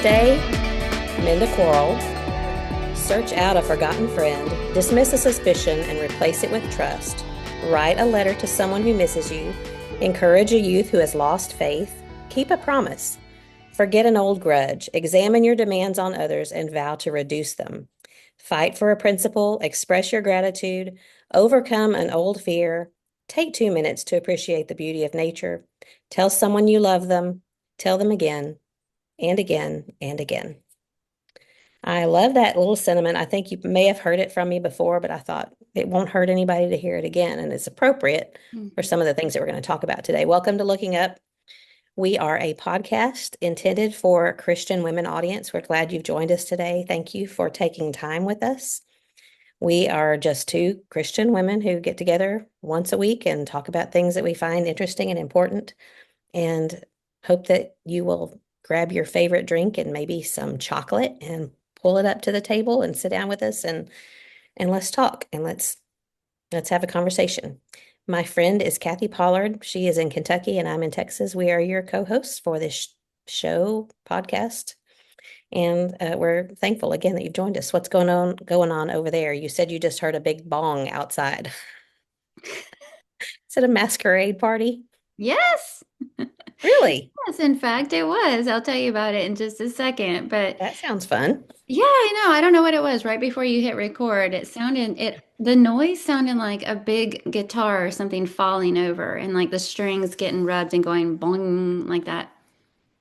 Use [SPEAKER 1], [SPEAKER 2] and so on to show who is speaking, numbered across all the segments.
[SPEAKER 1] Stay, mend a quarrel, search out a forgotten friend, dismiss a suspicion and replace it with trust, write a letter to someone who misses you, encourage a youth who has lost faith, keep a promise, forget an old grudge, examine your demands on others and vow to reduce them, fight for a principle, express your gratitude, overcome an old fear, take 2 minutes to appreciate the beauty of nature, tell someone you love them, tell them again and again and again. I love that little sentiment. I think you may have heard it from me before, but I thought it won't hurt anybody to hear it again, and it's appropriate for
[SPEAKER 2] Mhm.
[SPEAKER 1] some of the things that we're going to talk about today. Welcome to Looking Up. We are a podcast intended for a Christian women audience. We're glad you've joined us today. Thank you for taking time with us. We are just two Christian women who get together once a week and talk about things that we find interesting and important, and hope that you will grab your favorite drink and maybe some chocolate and pull it up to the table and sit down with us and let's talk and let's have a conversation. My friend is Kathy Pollard. She is in Kentucky and I'm in Texas. We are your co-hosts for this show podcast. And we're thankful again that you've joined us. What's going on over there? You said you just heard a big bong outside. Is it a masquerade party?
[SPEAKER 2] Yes.
[SPEAKER 1] Really?
[SPEAKER 2] Yes, in fact, it was. I'll tell you about it in just a second. But
[SPEAKER 1] That sounds fun.
[SPEAKER 2] yeah, I know. I don't know what it was. Right before you hit record, the noise sounded like a big guitar or something falling over and like the strings getting rubbed and going boing like that.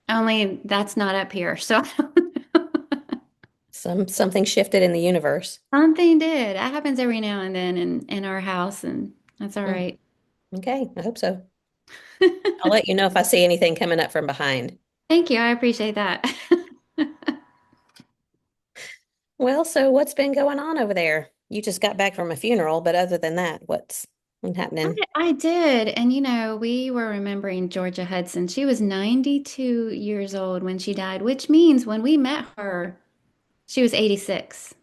[SPEAKER 2] Only that's not up here. So
[SPEAKER 1] Something shifted in the universe.
[SPEAKER 2] something did. That happens every now and then in our house, and that's all
[SPEAKER 1] Hmm.
[SPEAKER 2] right.
[SPEAKER 1] Okay, I hope so. I'll let you know if I see anything coming up from behind.
[SPEAKER 2] Thank you. I appreciate that.
[SPEAKER 1] Well, so what's been going on over there? You just got back from a funeral, but other than that, what's been happening?
[SPEAKER 2] I did. And we were remembering Georgia Hudson. She was 92 years old when she died, which means when we met her, she was 86.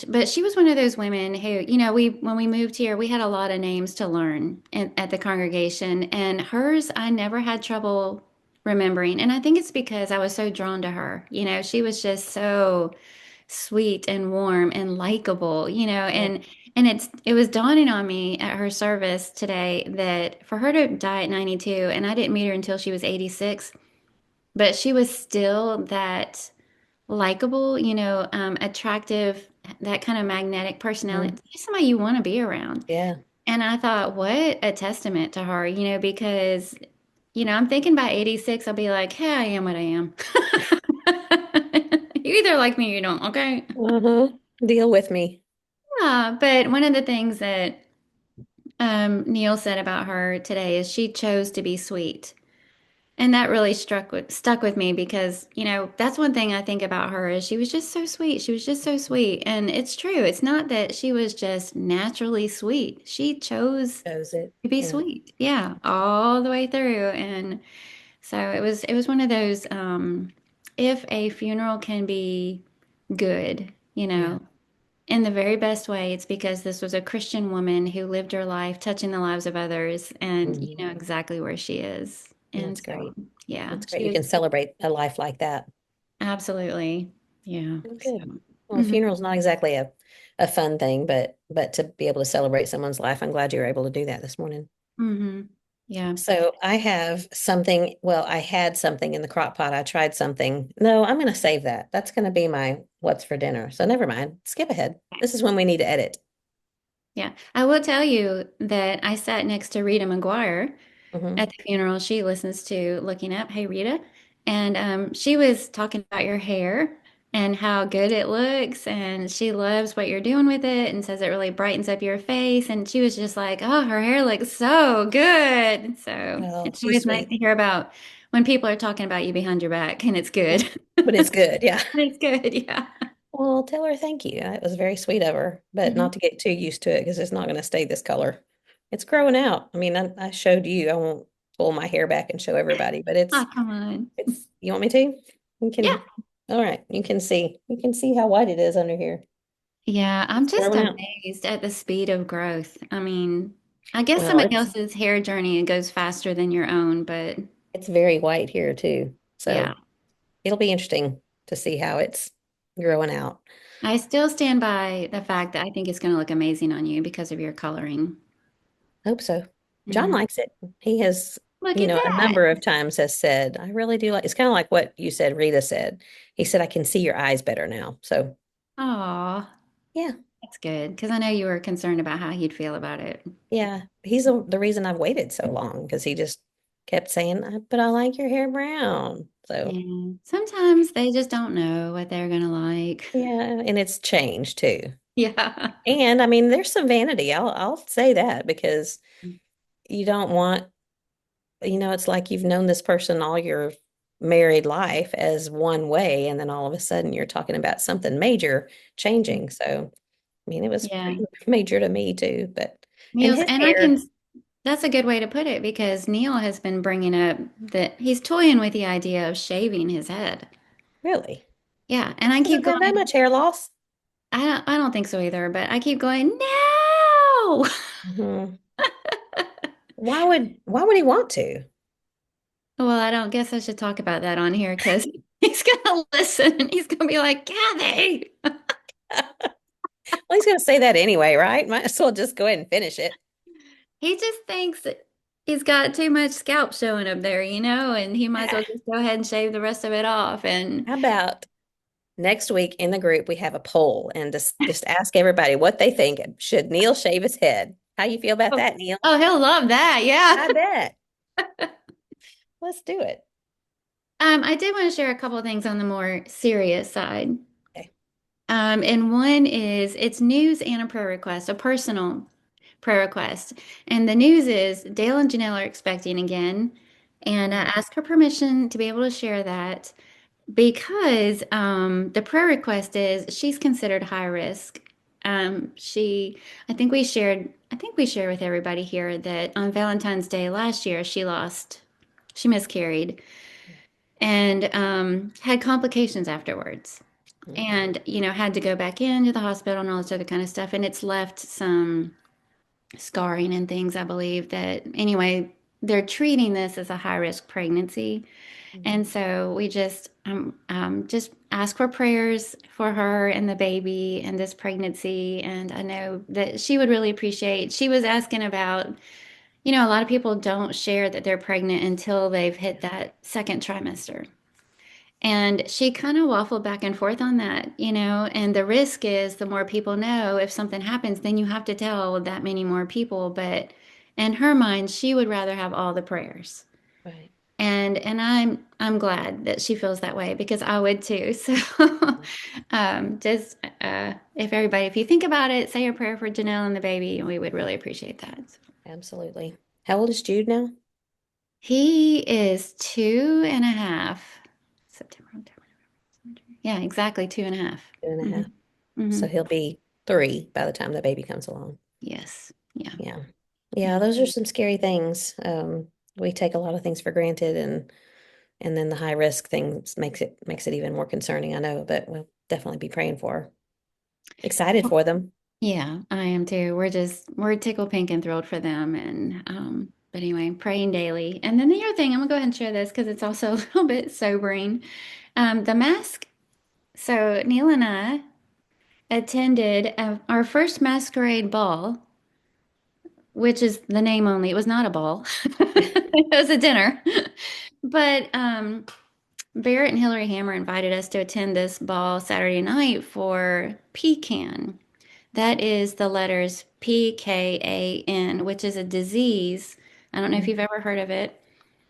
[SPEAKER 2] But she was one of those women who, we when we moved here, we had a lot of names to learn at the congregation, and hers I never had trouble remembering. And I think it's because I was so drawn to her. She was just so sweet and warm and likable,
[SPEAKER 1] Yeah.
[SPEAKER 2] and it was dawning on me at her service today that for her to die at 92, and I didn't meet her until she was 86, but she was still that likable, attractive, that kind of magnetic personality.
[SPEAKER 1] Mhm.
[SPEAKER 2] She's somebody you want to be around.
[SPEAKER 1] Yeah.
[SPEAKER 2] And I thought, what a testament to her, because, I'm thinking by 86, I'll be like, hey, I am what I am. You either like me or you don't, okay?
[SPEAKER 1] Uh-huh. Deal with me.
[SPEAKER 2] Yeah, but one of the things that Neil said about her today is she chose to be sweet. And that really stuck with me because, that's one thing I think about her is she was just so sweet. She was just so sweet. And it's true. It's not that she was just naturally sweet. She chose
[SPEAKER 1] Shows it.
[SPEAKER 2] to be
[SPEAKER 1] Yeah.
[SPEAKER 2] sweet. Yeah, all the way through. And so it was one of those if a funeral can be good,
[SPEAKER 1] Yeah.
[SPEAKER 2] in the very best way, it's because this was a Christian woman who lived her life touching the lives of others, and you
[SPEAKER 1] Mhm.
[SPEAKER 2] know exactly where she is. And
[SPEAKER 1] That's
[SPEAKER 2] so,
[SPEAKER 1] great.
[SPEAKER 2] yeah,
[SPEAKER 1] That's great.
[SPEAKER 2] she
[SPEAKER 1] You
[SPEAKER 2] was
[SPEAKER 1] can celebrate a life like that.
[SPEAKER 2] absolutely, yeah.
[SPEAKER 1] Oh, good.
[SPEAKER 2] So,
[SPEAKER 1] Well, a
[SPEAKER 2] mhm.
[SPEAKER 1] funeral's not exactly a fun thing, but to be able to celebrate someone's life, I'm glad you were able to do that this morning.
[SPEAKER 2] Mhm. Yeah.
[SPEAKER 1] So I have something, well, I had something in the crock pot. I tried something. No, I'm going to save that. That's going to be my what's for dinner. So never mind. Skip ahead. This is when we need to edit.
[SPEAKER 2] Yeah. I will tell you that I sat next to Rita McGuire at
[SPEAKER 1] Hmm.
[SPEAKER 2] the funeral. She listens to Looking Up. Hey, Rita. And she was talking about your hair and how good it looks. And she loves what you're doing with it and says it really brightens up your face. And she was just like, oh, her hair looks so good. So
[SPEAKER 1] Well,
[SPEAKER 2] it's
[SPEAKER 1] she's
[SPEAKER 2] always nice
[SPEAKER 1] sweet.
[SPEAKER 2] to hear about when people are talking about you behind your back and it's good.
[SPEAKER 1] But it's good. Yeah.
[SPEAKER 2] It's good. Yeah.
[SPEAKER 1] Well, tell her thank you. It was very sweet of her, but
[SPEAKER 2] Mhm.
[SPEAKER 1] not to get too used to it because it's not going to stay this color. It's growing out. I mean, I showed you. I won't pull my hair back and show everybody, but
[SPEAKER 2] Oh, come on.
[SPEAKER 1] you want me to? You
[SPEAKER 2] Yeah.
[SPEAKER 1] can, all right. You can see how white it is under here.
[SPEAKER 2] Yeah, I'm
[SPEAKER 1] It's
[SPEAKER 2] just
[SPEAKER 1] growing out.
[SPEAKER 2] amazed at the speed of growth. I mean, I guess
[SPEAKER 1] Well,
[SPEAKER 2] somebody else's hair journey goes faster than your own, but
[SPEAKER 1] it's very white here too.
[SPEAKER 2] yeah,
[SPEAKER 1] So it'll be interesting to see how it's growing out.
[SPEAKER 2] I still stand by the fact that I think it's going to look amazing on you because of your coloring.
[SPEAKER 1] Hope so. John
[SPEAKER 2] Hmm.
[SPEAKER 1] likes it. He has,
[SPEAKER 2] Look at
[SPEAKER 1] a
[SPEAKER 2] that.
[SPEAKER 1] number of times has said, I really do like it's kind of like what you said, Rita said. He said, I can see your eyes better now. So
[SPEAKER 2] Oh,
[SPEAKER 1] yeah,
[SPEAKER 2] that's good because I know you were concerned about how he'd feel about it.
[SPEAKER 1] yeah. He's the reason I've waited so long because he just kept saying, but I like your hair brown. So
[SPEAKER 2] Yeah. Sometimes they just don't know what they're going to like.
[SPEAKER 1] yeah, and it's changed too.
[SPEAKER 2] Yeah.
[SPEAKER 1] And I mean, there's some vanity. I'll say that because you don't want, it's like you've known this person all your married life as one way, and then all of a sudden you're talking about something major changing. So, I mean, it was
[SPEAKER 2] Yeah.
[SPEAKER 1] pretty major to me too, and
[SPEAKER 2] Neil's,
[SPEAKER 1] his
[SPEAKER 2] and I can,
[SPEAKER 1] hair,
[SPEAKER 2] that's a good way to put it because Neil has been bringing up that he's toying with the idea of shaving his head.
[SPEAKER 1] really,
[SPEAKER 2] Yeah. And I keep
[SPEAKER 1] doesn't have that
[SPEAKER 2] going,
[SPEAKER 1] much hair loss.
[SPEAKER 2] I don't think so either, but I keep going, no.
[SPEAKER 1] Mhm. Why would he want to?
[SPEAKER 2] Well, I don't guess I should talk about that on here because he's gonna listen and he's gonna be like, Kathy.
[SPEAKER 1] Well, he's going to say that anyway, right? Might as well just go ahead and finish it.
[SPEAKER 2] He just thinks that he's got too much scalp showing up there, and he might as well
[SPEAKER 1] Ah,
[SPEAKER 2] just go ahead and shave the rest of it off. And
[SPEAKER 1] how about next week in the group we have a poll and just ask everybody what they think. Should Neil shave his head? How you feel about
[SPEAKER 2] oh,
[SPEAKER 1] that, Neil?
[SPEAKER 2] oh, he'll love that. Yeah.
[SPEAKER 1] I bet. Let's do it.
[SPEAKER 2] I did want to share a couple of things on the more serious side.
[SPEAKER 1] Okay.
[SPEAKER 2] And one is it's news and a prayer request, a personal prayer request. And the news is Dale and Janelle are expecting again. And I
[SPEAKER 1] Mm,
[SPEAKER 2] asked her permission to be able to share that because the prayer request is she's considered high risk. I think we shared with everybody here that on Valentine's Day last year, she miscarried and had complications afterwards
[SPEAKER 1] mm,
[SPEAKER 2] and had to go back into the hospital and all this other kind of stuff, and it's left some scarring and things, I believe, that anyway they're treating this as a high risk pregnancy.
[SPEAKER 1] mm.
[SPEAKER 2] And so we just ask for prayers for her and the baby and this pregnancy, and I know that she would really appreciate. She was asking about, a lot of people don't share that they're pregnant until they've hit that second trimester. And she kind of waffled back and forth on that, and the risk is the more people know, if something happens, then you have to tell that many more people. But in her mind, she would rather have all the prayers.
[SPEAKER 1] Right.
[SPEAKER 2] And I'm glad that she feels that way because I would too. So just if you think about it, say a prayer for Janelle and the baby, and we would really appreciate that.
[SPEAKER 1] Absolutely. How old is Jude now?
[SPEAKER 2] He is 2.5. September, October, November. Yeah, exactly 2.5.
[SPEAKER 1] Two and a
[SPEAKER 2] Hmm.
[SPEAKER 1] half.
[SPEAKER 2] Hmm.
[SPEAKER 1] So he'll be 3 by the time the baby comes along.
[SPEAKER 2] Yes. Yeah.
[SPEAKER 1] Yeah. Yeah,
[SPEAKER 2] Yeah.
[SPEAKER 1] those are some scary things. We take a lot of things for granted and then the high risk things makes it even more concerning, I know, but we'll definitely be praying for her. Excited for them.
[SPEAKER 2] Yeah, I am too. We're tickled pink and thrilled for them. And but anyway, praying daily. And then the other thing, I'm gonna go ahead and share this because it's also a little bit sobering. The mask. So Neil and I attended our first masquerade ball, which is the name only. It was not a ball. It was a dinner. But Barrett and Hillary Hammer invited us to attend this ball Saturday night for pecan. That is the letters PKAN, which is a disease. I don't know if
[SPEAKER 1] Mm,
[SPEAKER 2] you've ever heard of it.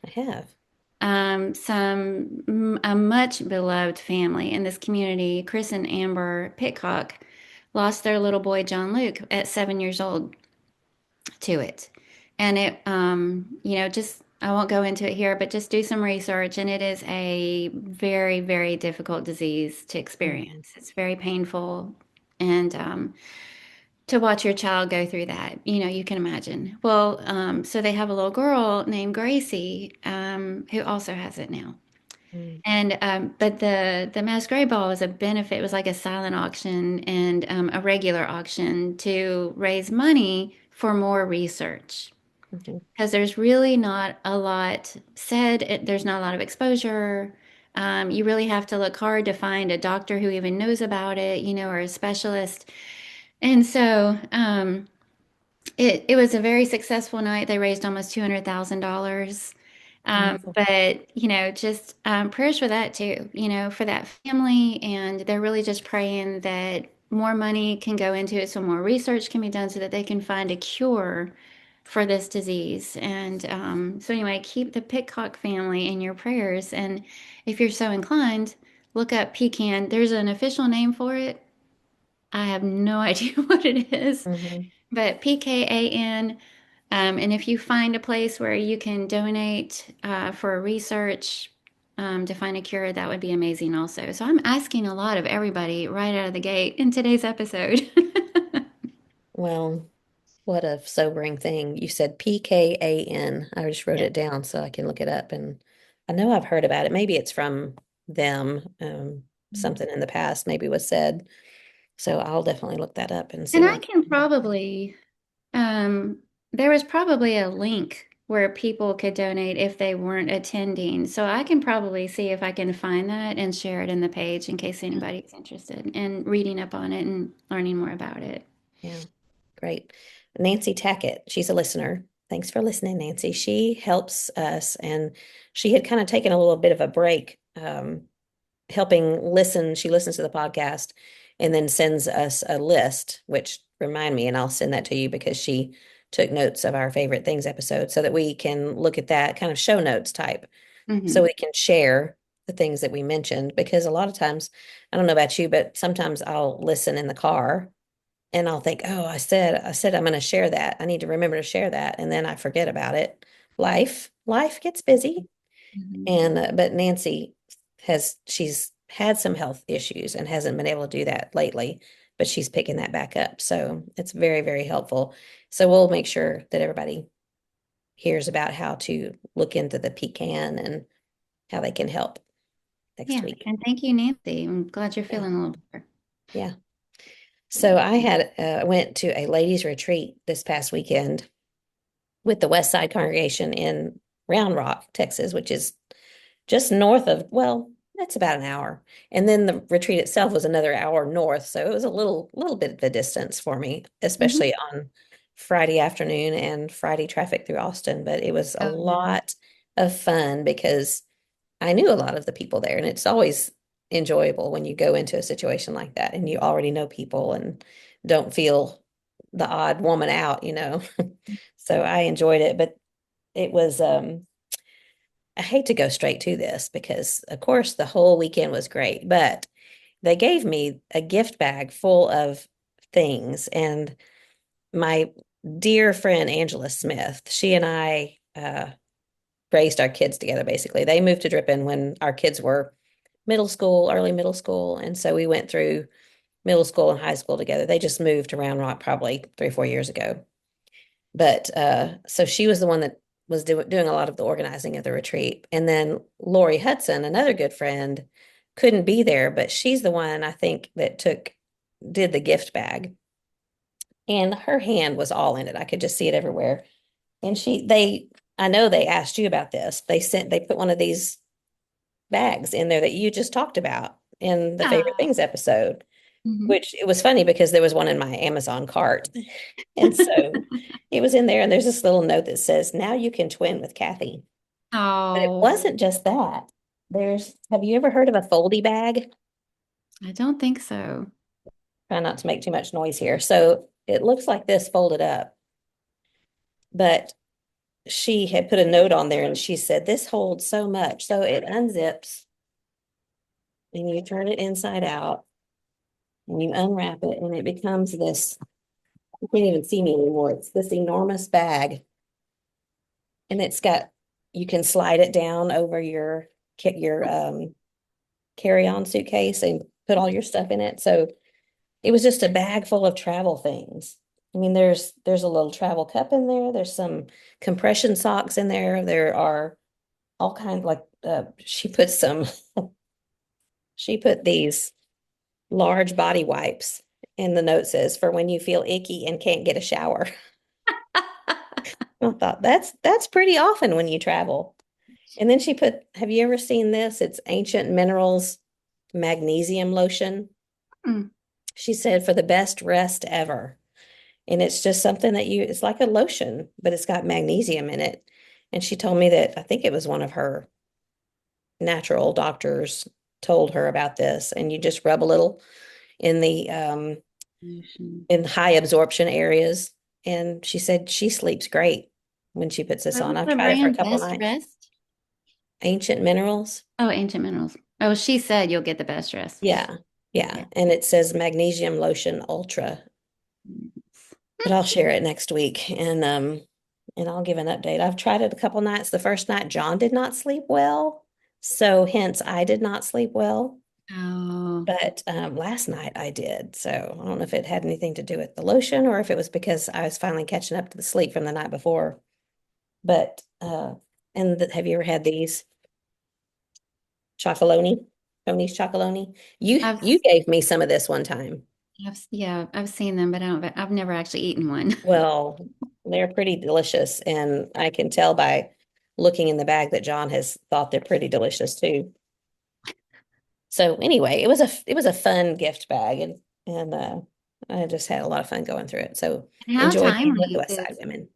[SPEAKER 1] I have.
[SPEAKER 2] A much beloved family in this community, Chris and Amber Pitcock, lost their little boy John Luke at 7 years old to it. And just I won't go into it here, but just do some research. And it is a very, very difficult disease to
[SPEAKER 1] Mhm.
[SPEAKER 2] experience. It's very painful. And to watch your child go through that, you can imagine. Well, so they have a little girl named Gracie, who also has it now.
[SPEAKER 1] Mm,
[SPEAKER 2] And but the masquerade ball was a benefit. It was like a silent auction and a regular auction to raise money for more research
[SPEAKER 1] mhm.
[SPEAKER 2] because there's really not a lot said. There's not a lot of exposure. You really have to look hard to find a doctor who even knows about it, or a specialist. And so it was a very successful night. They raised almost $200,000.
[SPEAKER 1] Wonderful.
[SPEAKER 2] But just prayers for that too, for that family. And they're really just praying that more money can go into it, so more research can be done so that they can find a cure for this disease. And so anyway, keep the Pitcock family in your prayers. And if you're so inclined, look up pecan. There's an official name for it. I have no idea what it is,
[SPEAKER 1] Hmm.
[SPEAKER 2] but PKAN. And if you find a place where you can donate for research to find a cure, that would be amazing also. So I'm asking a lot of everybody right out of the gate in today's episode.
[SPEAKER 1] Well, what a sobering thing. You said PKAN. I just wrote
[SPEAKER 2] Yeah.
[SPEAKER 1] it down so I can look it up. And I know I've heard about it. Maybe it's from them. Something in the past maybe was said. So I'll definitely look that up and see
[SPEAKER 2] And
[SPEAKER 1] what I
[SPEAKER 2] I can
[SPEAKER 1] can.
[SPEAKER 2] probably, um, there was probably a link where people could donate if they weren't attending. So I can probably see if I can find that and share it in the page in case anybody's interested in reading up on it and learning more about it.
[SPEAKER 1] Yeah, great. Nancy Tackett, she's a listener. Thanks for listening, Nancy. She helps us, and she had kind of taken a little bit of a break, helping listen. She listens to the podcast and then sends us a list, which remind me, and I'll send that to you because she took notes of our favorite things episode so that we can look at that kind of show notes type so
[SPEAKER 2] Hmm.
[SPEAKER 1] we can share the things that we mentioned. Because a lot of times, I don't know about you, but sometimes I'll listen in the car and I'll think, oh, I said I'm going to share that. I need to remember to share that. And then I forget about it. Life gets busy.
[SPEAKER 2] Hmm.
[SPEAKER 1] And, but Nancy she's had some health issues and hasn't been able to do that lately, but she's picking that back up. So it's very, very helpful. So we'll make sure that everybody hears about how to look into the pecan and how they can help next
[SPEAKER 2] Yeah.
[SPEAKER 1] week.
[SPEAKER 2] And thank you, Nancy. I'm glad you're
[SPEAKER 1] Yeah.
[SPEAKER 2] feeling a little better.
[SPEAKER 1] Yeah. So I had went to a ladies retreat this past weekend with the West Side congregation in Round Rock, Texas, which is just north of, well, that's about an hour. And then the retreat itself was another hour north. So it was a little bit of a distance for me,
[SPEAKER 2] Hmm.
[SPEAKER 1] especially on Friday afternoon and Friday traffic through Austin. But it was a
[SPEAKER 2] Oh, yeah.
[SPEAKER 1] lot of fun because I knew a lot of the people there. And it's always enjoyable when you go into a situation like that and you already know people and don't feel the odd woman out. So I enjoyed it, but it was I hate to go straight to this because of course the whole weekend was great, but they gave me a gift bag full of things and my dear friend Angela Smith, she and I raised our kids together basically. They moved to Drippin when our kids were middle school, early middle school, and so we went through middle school and high school together. They just moved to Round Rock probably 3 or 4 years ago. But so she was the one that was doing a lot of the organizing of the retreat. And then Lori Hudson, another good friend, couldn't be there, but she's the one I think that did the gift bag. And her hand was all in it. I could just see it everywhere. And I know they asked you about this. They put one of these bags in there that you just talked about in the favorite
[SPEAKER 2] Ah.
[SPEAKER 1] things episode,
[SPEAKER 2] Mhm.
[SPEAKER 1] which it was funny because there was one in my Amazon cart. And so it was in there, and there's this little note that says, now you can twin with Kathy. But it
[SPEAKER 2] Oh,
[SPEAKER 1] wasn't just that. Have you ever heard of a foldy bag?
[SPEAKER 2] I don't think so.
[SPEAKER 1] Try not to make too much noise here. So it looks like this folded up, but she had put a note on there and she said, this holds so much. So it unzips and you turn it inside out and you unwrap it and it becomes this, you can't even see me anymore. It's this enormous bag and you can slide it down over your carry-on suitcase and put all your stuff in it. So it was just a bag full of travel things. I mean, there's a little travel cup in there. There's some compression socks in there. There are all kinds like she put these large body wipes and the note says for when you feel icky and can't get a shower. I thought that's pretty often when you travel. And then she put, have you ever seen this? It's Ancient Minerals magnesium lotion.
[SPEAKER 2] Mm.
[SPEAKER 1] She said for the best rest ever. And it's just something that you, it's like a lotion, but it's got magnesium in it. And she told me that I think it was one of her natural doctors told her about this. And you just rub a little in the
[SPEAKER 2] Lotion.
[SPEAKER 1] in high absorption areas. And she said she sleeps great when she puts this
[SPEAKER 2] What
[SPEAKER 1] on.
[SPEAKER 2] was
[SPEAKER 1] I've
[SPEAKER 2] the
[SPEAKER 1] tried it for a
[SPEAKER 2] brand?
[SPEAKER 1] couple
[SPEAKER 2] Best
[SPEAKER 1] nights.
[SPEAKER 2] Rest?
[SPEAKER 1] Ancient Minerals.
[SPEAKER 2] Oh, Ancient Minerals. Oh, she said you'll get the best rest.
[SPEAKER 1] Yeah. Yeah.
[SPEAKER 2] Yeah.
[SPEAKER 1] And it says Magnesium Lotion Ultra, but I'll share it next week and I'll give an update. I've tried it a couple nights. The first night John did not sleep well, so hence I did not sleep well.
[SPEAKER 2] Oh,
[SPEAKER 1] But last night I did. So I don't know if it had anything to do with the lotion or if it was because I was finally catching up to the sleep from the night before. But have you ever had these chocolonely, Tony's chocolonely? You
[SPEAKER 2] I've,
[SPEAKER 1] you gave me some of this one time.
[SPEAKER 2] yeah, I've seen them, but I've never actually eaten one.
[SPEAKER 1] Well, they're pretty delicious, and I can tell by looking in the bag that John has thought they're pretty delicious too. So anyway, it was a fun gift bag, and I just had a lot of fun going through it. So
[SPEAKER 2] And how
[SPEAKER 1] enjoyed being with the
[SPEAKER 2] timely,
[SPEAKER 1] West Side
[SPEAKER 2] because
[SPEAKER 1] women.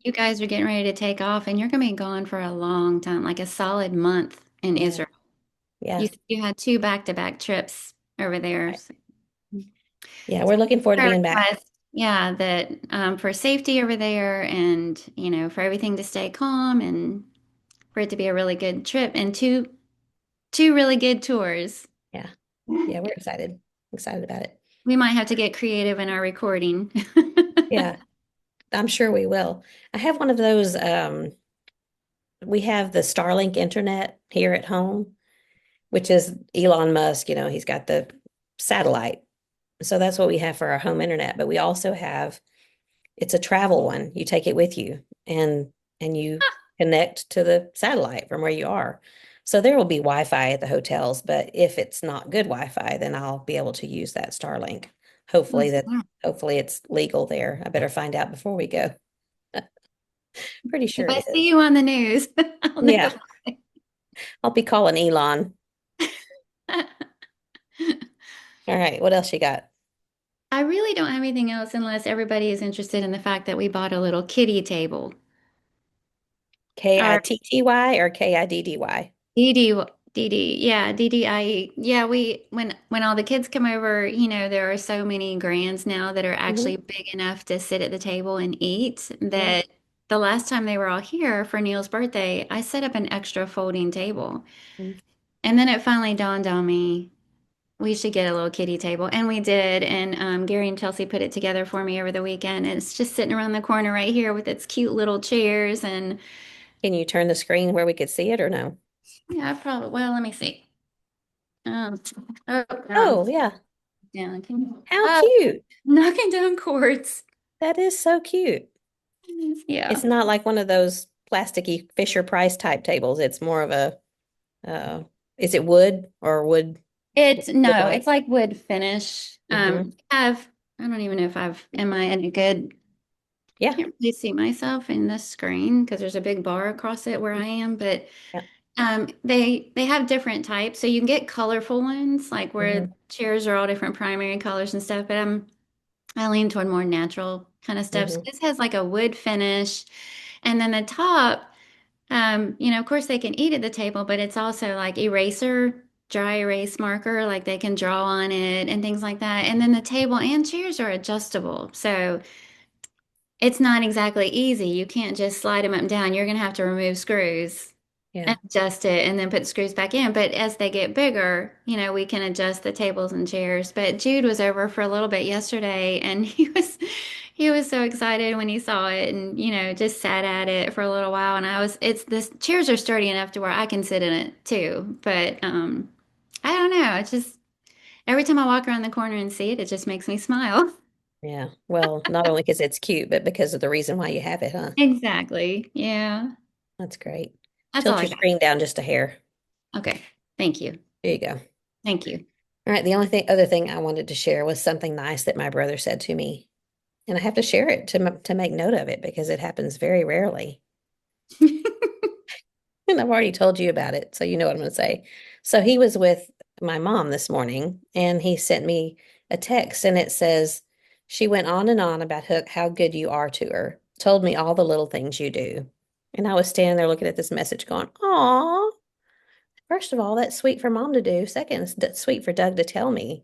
[SPEAKER 2] you guys are getting ready to take off and you're going to be gone for a long time, like a solid month in
[SPEAKER 1] Yeah,
[SPEAKER 2] Israel.
[SPEAKER 1] yeah,
[SPEAKER 2] You had two back-to-back trips over there.
[SPEAKER 1] right. Yeah. We're looking forward to
[SPEAKER 2] Prayer
[SPEAKER 1] being back.
[SPEAKER 2] request, yeah, that for safety over there and, for everything to stay calm and for it to be a really good trip and two really good tours.
[SPEAKER 1] Yeah, yeah, we're excited about it.
[SPEAKER 2] We might have to get creative in our recording.
[SPEAKER 1] Yeah, I'm sure we will. I have one of those. We have the Starlink internet here at home, which is Elon Musk. He's got the satellite. So that's what we have for our home internet. But we also have, it's a travel one. You take it with you and you connect to the satellite from where you are. So there will be Wi-Fi at the hotels, but if it's not good Wi-Fi, then I'll be able to use that Starlink. Hopefully that
[SPEAKER 2] If
[SPEAKER 1] hopefully it's legal there. I better find out before we go. Pretty sure
[SPEAKER 2] I
[SPEAKER 1] it
[SPEAKER 2] see
[SPEAKER 1] is.
[SPEAKER 2] you on the news, I'll know.
[SPEAKER 1] Yeah, I'll be calling Elon. All right, what else you got?
[SPEAKER 2] I really don't have anything else unless everybody is interested in the fact that we bought a little kiddie table. Our
[SPEAKER 1] Kitty or Kiddy?
[SPEAKER 2] DD, yeah, DDIE. Yeah, when all the kids come over, there are so many grands now that are
[SPEAKER 1] Mm-hmm.
[SPEAKER 2] actually big enough to sit at the table and eat
[SPEAKER 1] Yeah.
[SPEAKER 2] that the last time they were all here for Neil's birthday, I set up an extra folding table.
[SPEAKER 1] Mm.
[SPEAKER 2] And then it finally dawned on me we should get a little kiddie table. And we did. And Gary and Chelsea put it together for me over the weekend. And it's just sitting around the corner right here with its cute little chairs. And
[SPEAKER 1] Can you turn the screen where we could see it or no?
[SPEAKER 2] yeah, well, let me see. Um, oh,
[SPEAKER 1] Oh, yeah.
[SPEAKER 2] down. Can you,
[SPEAKER 1] How cute.
[SPEAKER 2] knocking down cords.
[SPEAKER 1] That is so cute.
[SPEAKER 2] Yeah.
[SPEAKER 1] It's not like one of those plasticky Fisher Price type tables. It's more of a, uh, is it wood or
[SPEAKER 2] It's
[SPEAKER 1] wood
[SPEAKER 2] no,
[SPEAKER 1] like?
[SPEAKER 2] it's like wood finish.
[SPEAKER 1] Hmm.
[SPEAKER 2] I don't even know if am I in a good,
[SPEAKER 1] Yeah.
[SPEAKER 2] can't really see myself in the screen because there's a big bar across it where I am, but
[SPEAKER 1] Yeah.
[SPEAKER 2] they have different types. So you can get colorful ones, like where
[SPEAKER 1] Hmm.
[SPEAKER 2] chairs are all different primary colors and stuff, but I lean toward more natural kind of stuff. So
[SPEAKER 1] Hmm.
[SPEAKER 2] this has like a wood finish. And then the top, of course they can eat at the table, but it's also like eraser, dry erase marker, like they can draw on it and things like that. And then the table and chairs are adjustable. So it's not exactly easy. You can't just slide them up and down. You're going to have to remove screws
[SPEAKER 1] Yeah.
[SPEAKER 2] and adjust it and then put the screws back in. But as they get bigger, we can adjust the tables and chairs. But Jude was over for a little bit yesterday and he was so excited when he saw it and just sat at it for a little while and it's this chairs are sturdy enough to where I can sit in it too. But I don't know. It's just every time I walk around the corner and see it, it just makes me smile.
[SPEAKER 1] Yeah. Well, not only because it's cute, but because of the reason why you have it, huh?
[SPEAKER 2] Exactly. Yeah.
[SPEAKER 1] That's great.
[SPEAKER 2] That's all
[SPEAKER 1] Tilt
[SPEAKER 2] I
[SPEAKER 1] your
[SPEAKER 2] got.
[SPEAKER 1] screen down just a hair.
[SPEAKER 2] Okay. Thank you.
[SPEAKER 1] There you go.
[SPEAKER 2] Thank you.
[SPEAKER 1] All right. The only other thing I wanted to share was something nice that my brother said to me, and I have to share it to make note of it because it happens very rarely. And I've already told you about it, so you know what I'm going to say. So he was with my mom this morning, and he sent me a text, and it says, she went on and on about how good you are to her, told me all the little things you do. And I was standing there looking at this message going, "Aw, first of all, that's sweet for mom to do. Second, that's sweet for Doug to tell me."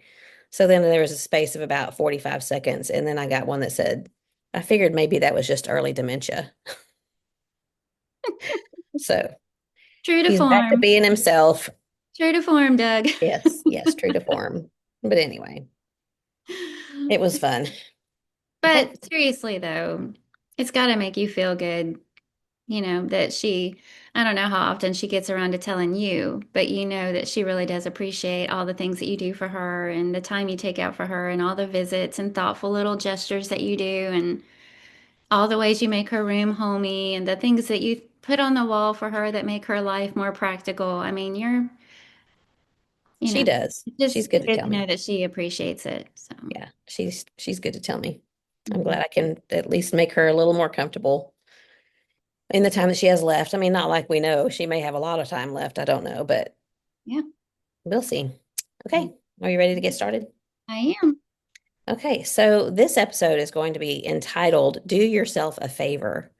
[SPEAKER 1] So then there was a space of about 45 seconds, and then I got one that said, I figured maybe that was just early dementia. So
[SPEAKER 2] True to
[SPEAKER 1] he's back to
[SPEAKER 2] form.
[SPEAKER 1] being himself.
[SPEAKER 2] True to form, Doug.
[SPEAKER 1] Yes, yes, true to form. But anyway, it was fun.
[SPEAKER 2] But
[SPEAKER 1] Hope
[SPEAKER 2] seriously, though, it's got to make you feel good, that I don't know how often she gets around to telling you, but you know that she really does appreciate all the things that you do for her and the time you take out for her and all the visits and thoughtful little gestures that you do and all the ways you make her room homey and the things that you put on the wall for her that make her life more practical. I mean, you
[SPEAKER 1] she
[SPEAKER 2] know,
[SPEAKER 1] does.
[SPEAKER 2] it's
[SPEAKER 1] She's
[SPEAKER 2] just
[SPEAKER 1] good to
[SPEAKER 2] good
[SPEAKER 1] tell
[SPEAKER 2] to know
[SPEAKER 1] me.
[SPEAKER 2] that she appreciates it. So,
[SPEAKER 1] Yeah, she's good to tell me. I'm
[SPEAKER 2] mhm.
[SPEAKER 1] glad I can at least make her a little more comfortable in the time that she has left. I mean, not like we know. She may have a lot of time left. I don't know, but
[SPEAKER 2] Yeah,
[SPEAKER 1] we'll see. Okay, are you ready to get started?
[SPEAKER 2] I am.
[SPEAKER 1] Okay, so this episode is going to be entitled Do Yourself a Favor.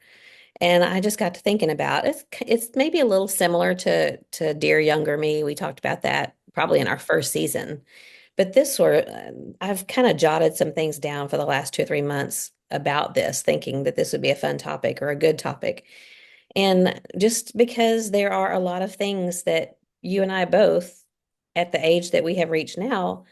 [SPEAKER 1] And I just got to thinking about it's maybe a little similar to Dear Younger Me. We talked about that probably in our first season. But this sort of I've kind of jotted some things down for the last 2 or 3 months about this, thinking that this would be a fun topic or a good topic. And just because there are a lot of things that you and I both, at the age that we have reached now,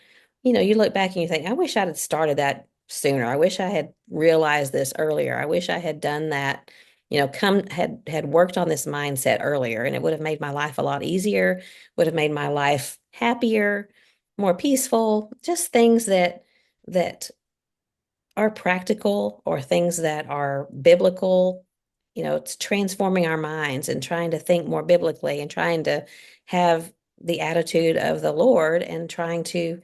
[SPEAKER 1] you look back and you think, I wish I'd have started that sooner. I wish I had realized this earlier. I wish I had done that, had worked on this mindset earlier, and it would have made my life a lot easier, would have made my life happier, more peaceful, just things that are practical or things that are biblical. It's transforming our minds and trying to think more biblically and trying to have the attitude of the Lord and trying to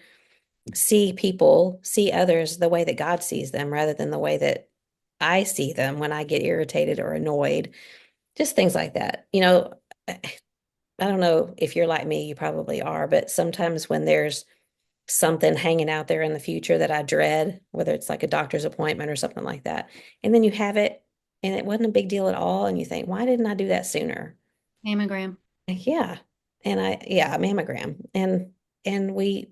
[SPEAKER 1] see people, see others the way that God sees them rather than the way that I see them when I get irritated or annoyed. Just things like that. I don't know if you're like me, you probably are, but sometimes when there's something hanging out there in the future that I dread, whether it's like a doctor's appointment or something like that. And then you have it and it wasn't a big deal at all. And you think, why didn't I do that sooner?
[SPEAKER 2] Mammogram.
[SPEAKER 1] Yeah. Yeah, a mammogram. And we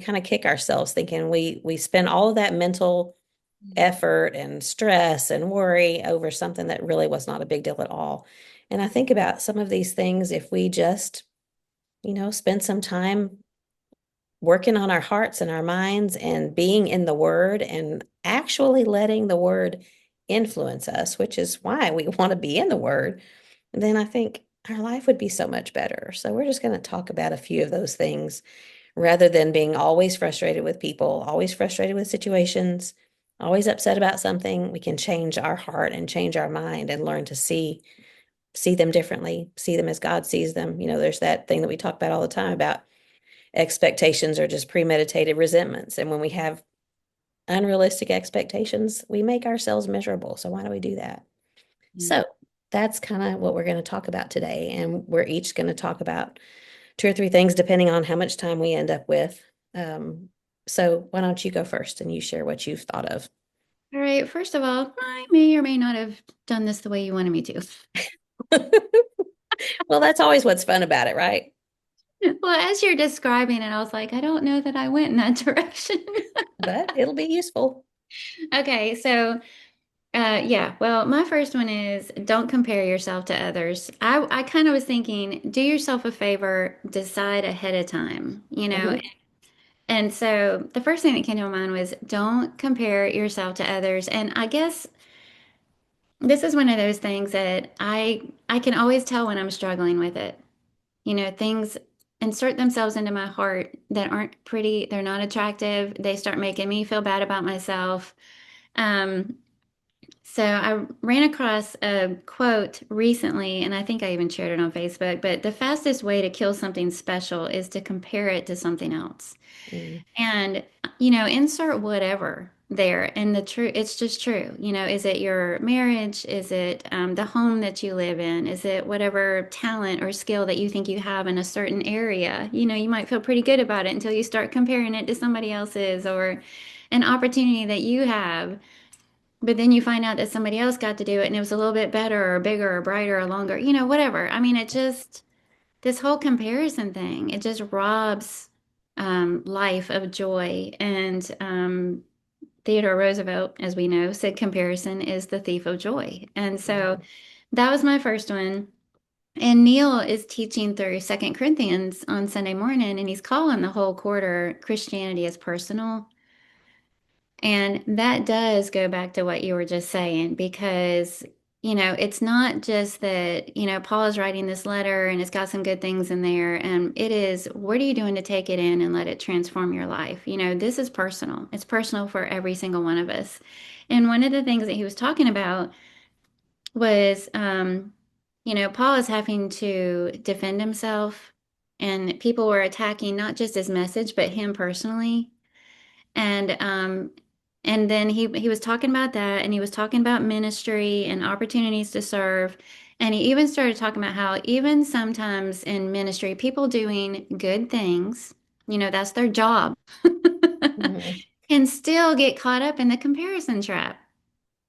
[SPEAKER 1] kind of kick ourselves thinking we spend all of that mental effort and stress and worry over something that really was not a big deal at all. And I think about some of these things if we just, spend some time working on our hearts and our minds and being in the Word and actually letting the Word influence us, which is why we want to be in the Word, then I think our life would be so much better. So we're just going to talk about a few of those things rather than being always frustrated with people, always frustrated with situations, always upset about something. We can change our heart and change our mind and learn to see them differently, see them as God sees them. There's that thing that we talk about all the time about expectations are just premeditated resentments. And when we have unrealistic expectations, we make ourselves miserable. So why do we do that?
[SPEAKER 2] Yeah.
[SPEAKER 1] So that's kind of what we're going to talk about today. And we're each going to talk about 2 or 3 things depending on how much time we end up with. Um, so why don't you go first and you share what you've thought of?
[SPEAKER 2] All right. First of all, I may or may not have done this the way you wanted me to.
[SPEAKER 1] Well, that's always what's fun about it, right?
[SPEAKER 2] Well, as you're describing it, I was like, I don't know that I went in that direction.
[SPEAKER 1] But it'll be useful.
[SPEAKER 2] Okay, so yeah, well, my first one is don't compare yourself to others. I kind of was thinking, do yourself a favor, decide ahead of time,
[SPEAKER 1] Mhm.
[SPEAKER 2] And so the first thing that came to my mind was don't compare yourself to others. And I guess this is one of those things that I can always tell when I'm struggling with it. Things insert themselves into my heart that aren't pretty, they're not attractive. They start making me feel bad about myself. Um, So I ran across a quote recently, and I think I even shared it on Facebook, but the fastest way to kill something special is to compare it to something else.
[SPEAKER 1] Mm.
[SPEAKER 2] And, insert whatever there. And the true, it's just true. Is it your marriage? Is it the home that you live in? Is it whatever talent or skill that you think you have in a certain area? You might feel pretty good about it until you start comparing it to somebody else's, or an opportunity that you have. But then you find out that somebody else got to do it and it was a little bit better or bigger or brighter or longer, whatever. I mean, this whole comparison thing, it just robs life of joy. And Theodore Roosevelt, as we know, said comparison is the thief of joy. And so
[SPEAKER 1] Mhm.
[SPEAKER 2] that was my first one. And Neil is teaching through Second Corinthians on Sunday morning, and he's calling the whole quarter Christianity is personal. And that does go back to what you were just saying, because, it's not just that, Paul is writing this letter and it's got some good things in there. And it is, what are you doing to take it in and let it transform your life? This is personal. It's personal for every single one of us. And one of the things that he was talking about was, Paul is having to defend himself, and people were attacking not just his message, but him personally. And and then he was talking about that, and he was talking about ministry and opportunities to serve. And he even started talking about how even sometimes in ministry, people doing good things, that's their job,
[SPEAKER 1] Mhm.
[SPEAKER 2] can still get caught up in the comparison trap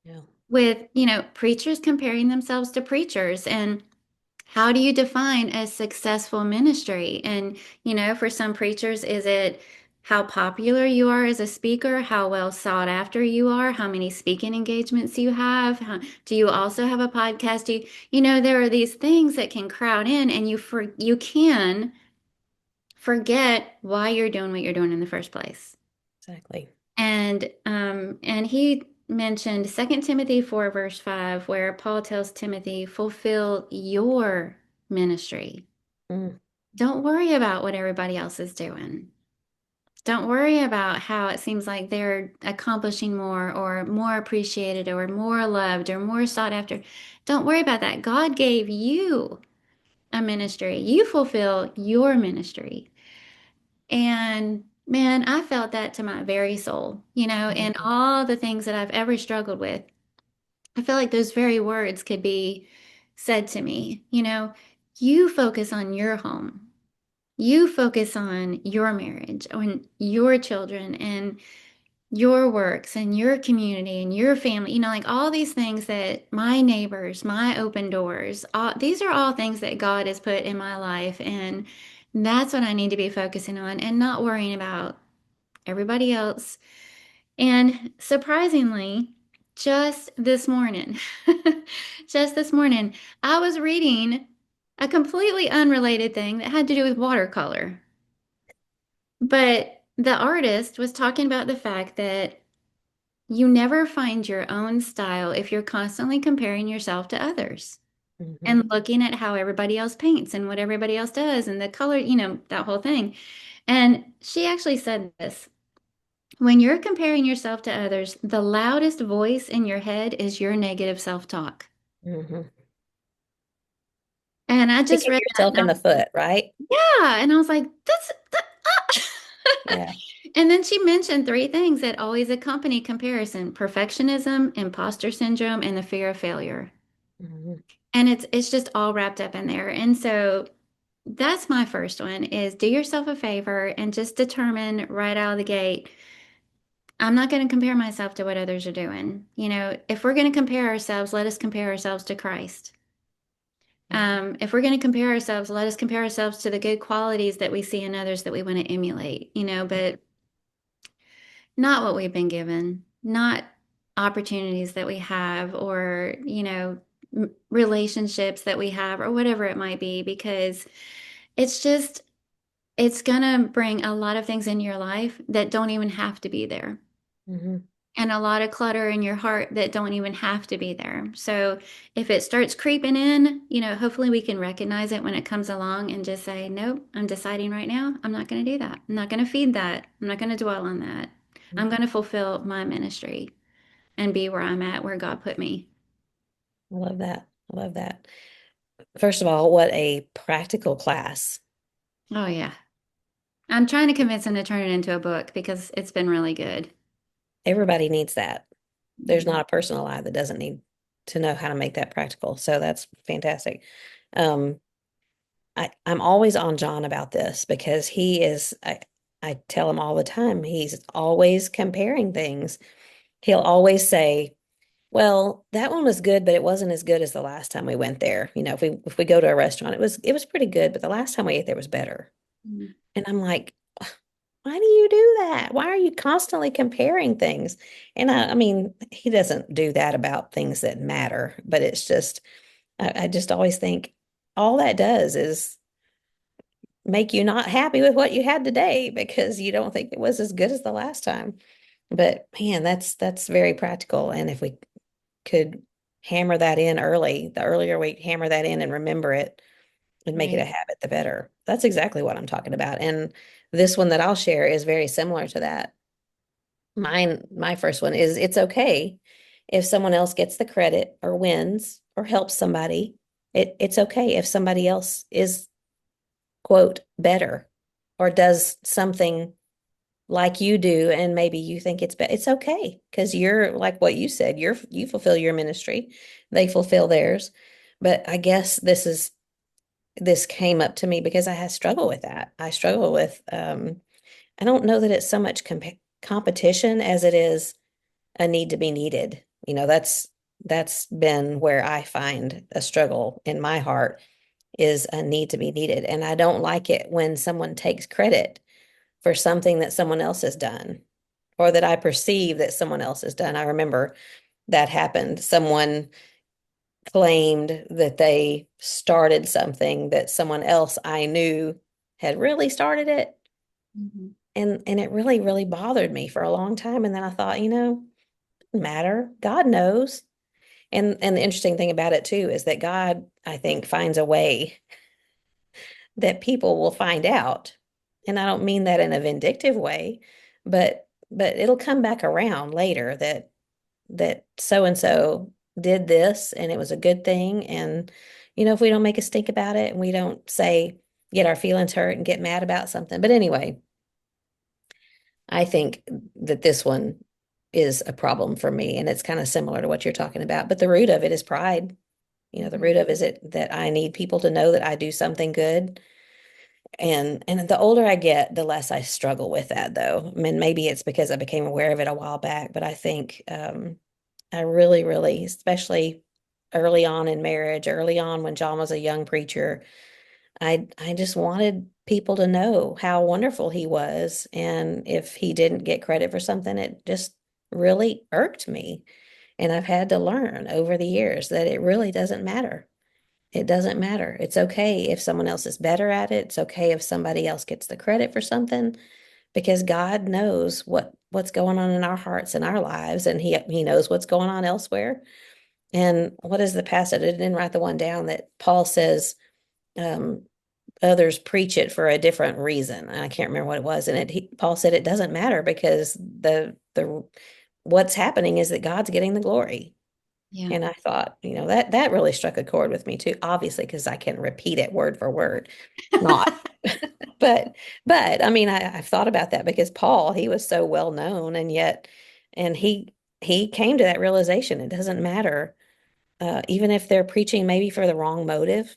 [SPEAKER 1] Yeah.
[SPEAKER 2] with, preachers comparing themselves to preachers. And how do you define a successful ministry? And, for some preachers, is it how popular you are as a speaker, how well sought after you are, how many speaking engagements you have? Do you also have a podcast? There are these things that can crowd in, and you can forget why you're doing what you're doing in the first place.
[SPEAKER 1] Exactly.
[SPEAKER 2] And he mentioned Second Timothy 4, verse 5, where Paul tells Timothy, fulfill your ministry.
[SPEAKER 1] Mm.
[SPEAKER 2] Don't worry about what everybody else is doing. Don't worry about how it seems like they're accomplishing more or more appreciated or more loved or more sought after. Don't worry about that. God gave you a ministry. You fulfill your ministry. And man, I felt that to my very soul, and
[SPEAKER 1] Mhm.
[SPEAKER 2] all the things that I've ever struggled with. I feel like those very words could be said to me, you focus on your home. You focus on your marriage, on your children, and your works, and your community, and your family, like all these things that my neighbors, my open doors, these are all things that God has put in my life. And that's what I need to be focusing on and not worrying about everybody else. And surprisingly, just this morning, just this morning, I was reading a completely unrelated thing that had to do with watercolor. But the artist was talking about the fact that you never find your own style if you're constantly comparing yourself to others
[SPEAKER 1] Mhm.
[SPEAKER 2] and looking at how everybody else paints and what everybody else does and the color, that whole thing. And she actually said this. When you're comparing yourself to others, the loudest voice in your head is your negative self-talk.
[SPEAKER 1] Mhm.
[SPEAKER 2] And I just
[SPEAKER 1] Kicking
[SPEAKER 2] read that,
[SPEAKER 1] yourself
[SPEAKER 2] and I
[SPEAKER 1] in the
[SPEAKER 2] was like,
[SPEAKER 1] foot, right?
[SPEAKER 2] yeah. And I was like, that's that. Ah.
[SPEAKER 1] Yeah.
[SPEAKER 2] And then she mentioned three things that always accompany comparison: perfectionism, imposter syndrome, and the fear of failure.
[SPEAKER 1] Mhm.
[SPEAKER 2] And it's just all wrapped up in there. And so that's my first one, is do yourself a favor and just determine right out of the gate, I'm not going to compare myself to what others are doing. If we're going to compare ourselves, let us compare ourselves to Christ.
[SPEAKER 1] Mhm.
[SPEAKER 2] If we're going to compare ourselves, let us compare ourselves to the good qualities that we see in others that we want to emulate, but not what we've been given, not opportunities that we have, or, relationships that we have, or whatever it might be, because it's just, it's going to bring a lot of things in your life that don't even have to be there.
[SPEAKER 1] Mhm.
[SPEAKER 2] And a lot of clutter in your heart that don't even have to be there. So if it starts creeping in, hopefully we can recognize it when it comes along and just say, nope, I'm deciding right now, I'm not going to do that. I'm not going to feed that. I'm not going to dwell on that. I'm
[SPEAKER 1] Mhm.
[SPEAKER 2] going to fulfill my ministry and be where I'm at, where God put me.
[SPEAKER 1] I love that. I love that. First of all, what a practical class.
[SPEAKER 2] Oh, yeah. I'm trying to convince him to turn it into a book because it's been really good.
[SPEAKER 1] everybody needs that. There's
[SPEAKER 2] Mhm.
[SPEAKER 1] not a person alive that doesn't need to know how to make that practical. So that's fantastic. Um, I'm always on John about this because I tell him all the time, he's always comparing things. He'll always say, well, that one was good, but it wasn't as good as the last time we went there. If we go to a restaurant, it was pretty good, but the last time we ate there was better.
[SPEAKER 2] Mhm.
[SPEAKER 1] And I'm like, why do you do that? Why are you constantly comparing things? And I mean, he doesn't do that about things that matter, but it's just, I just always think all that does is make you not happy with what you had today because you don't think it was as good as the last time. But man, that's very practical. And if we could hammer that in early, the earlier we hammer that in and remember it and make it a
[SPEAKER 2] Right.
[SPEAKER 1] habit, the better. That's exactly what I'm talking about. And this one that I'll share is very similar to that. My first one is it's okay if someone else gets the credit or wins or helps somebody. It's okay if somebody else is, quote, better or does something like you do and maybe you think it's okay because you're like what you said, you fulfill your ministry, they fulfill theirs. But I guess this came up to me because I struggle with that. I struggle with I don't know that it's so much competition as it is a need to be needed. That's been where I find a struggle in my heart is a need to be needed. And I don't like it when someone takes credit for something that someone else has done or that I perceive that someone else has done. I remember that happened. Someone claimed that they started something that someone else I knew had really started it.
[SPEAKER 2] Mhm.
[SPEAKER 1] And it really, really bothered me for a long time. And then I thought, doesn't matter. God knows. And the interesting thing about it too is that God, I think, finds a way that people will find out. And I don't mean that in a vindictive way, but it'll come back around later that so and so did this and it was a good thing. And if we don't make a stink about it and we don't say get our feelings hurt and get mad about something. But anyway, I think that this one is a problem for me and it's kind of similar to what you're talking about. But the root of it is pride. The
[SPEAKER 2] Mhm.
[SPEAKER 1] root of it is it that I need people to know that I do something good. And the older I get, the less I struggle with that though. I mean, maybe it's because I became aware of it a while back, but I think I really, really, especially early on in marriage, early on when John was a young preacher, I just wanted people to know how wonderful he was. And if he didn't get credit for something, it just really irked me. And I've had to learn over the years that it really doesn't matter. It doesn't matter. It's okay if someone else is better at it. It's okay if somebody else gets the credit for something because God knows what's going on in our hearts and our lives, and He knows what's going on elsewhere. And what is the passage? I didn't write the one down that Paul says, um, others preach it for a different reason. I can't remember what it was. And Paul said it doesn't matter because the what's happening is that God's getting the glory.
[SPEAKER 2] Yeah.
[SPEAKER 1] And I thought, that really struck a chord with me too, obviously, because I can repeat it word for word. Not, but I mean, I've thought about that because Paul, he was so well known, and yet, and he came to that realization. It doesn't matter, even if they're preaching maybe for the wrong motive,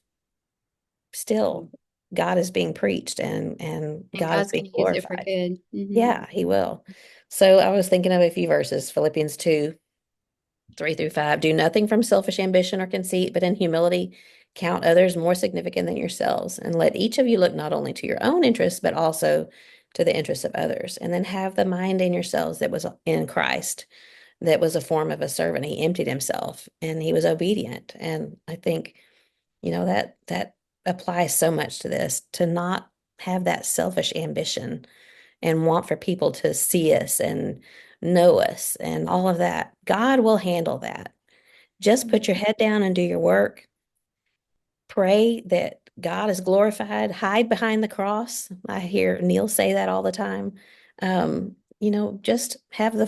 [SPEAKER 1] still God is being preached and
[SPEAKER 2] And
[SPEAKER 1] God is
[SPEAKER 2] God's
[SPEAKER 1] being
[SPEAKER 2] going to use it for
[SPEAKER 1] glorified.
[SPEAKER 2] good. Hmm.
[SPEAKER 1] Yeah, he will. So I was thinking of a few verses, Philippians 2:3-5. Do nothing from selfish ambition or conceit, but in humility count others more significant than yourselves, and let each of you look not only to your own interests, but also to the interests of others. And then have the mind in yourselves that was in Christ, that was a form of a servant. He emptied himself and he was obedient. And I think, that applies so much to this, to not have that selfish ambition and want for people to see us and know us and all of that. God will handle that. Just put your head down and do your work. Pray that God is glorified. Hide behind the cross. I hear Neil say that all the time. Just have the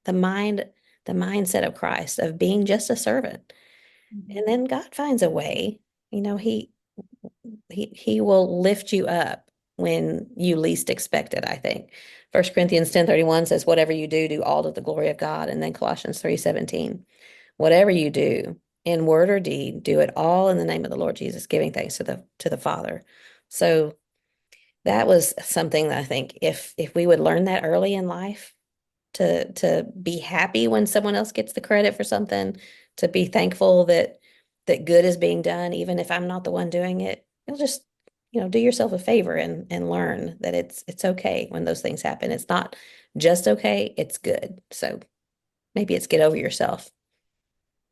[SPEAKER 1] mindset of Christ of being just a servant.
[SPEAKER 2] Hmm.
[SPEAKER 1] And then God finds a way. You know, he will lift you up when you least expect it, I think. 1 Corinthians 10:31 says, whatever you do, do all to the glory of God. And then Colossians 3:17, whatever you do, in word or deed, do it all in the name of the Lord Jesus, giving thanks to the Father. So that was something that I think if we would learn that early in life, to be happy when someone else gets the credit for something, to be thankful that good is being done, even if I'm not the one doing it. You'll just, do yourself a favor and learn that it's okay when those things happen. It's not just okay, it's good. So maybe it's get over yourself.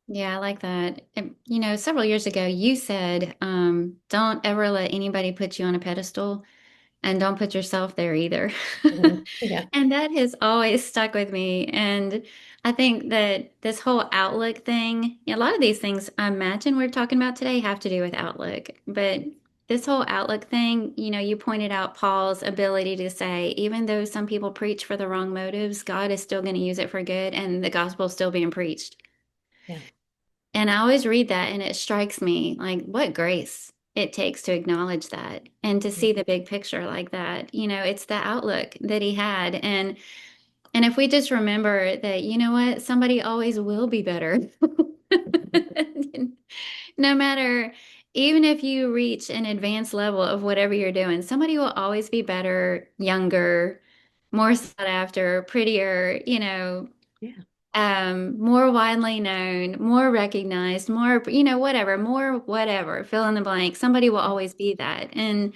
[SPEAKER 2] Yeah, I like that. And, several years ago, you said, don't ever let anybody put you on a pedestal and don't put yourself there either.
[SPEAKER 1] Yeah.
[SPEAKER 2] And that has always stuck with me. And I think that this whole outlook thing, a lot of these things I imagine we're talking about today have to do with outlook. But this whole outlook thing, you pointed out Paul's ability to say, even though some people preach for the wrong motives, God is still going to use it for good and the gospel is still being preached.
[SPEAKER 1] Yeah.
[SPEAKER 2] And I always read that and it strikes me like what grace it takes to acknowledge that and to see the big picture like that. It's the outlook that he had. And if we just remember that, you know what, somebody always will be better. No matter, even if you reach an advanced level of whatever you're doing, somebody will always be better, younger, more sought after, prettier,
[SPEAKER 1] Yeah.
[SPEAKER 2] more widely known, more recognized, more, whatever, more whatever, fill in the blank. Somebody will always be that. And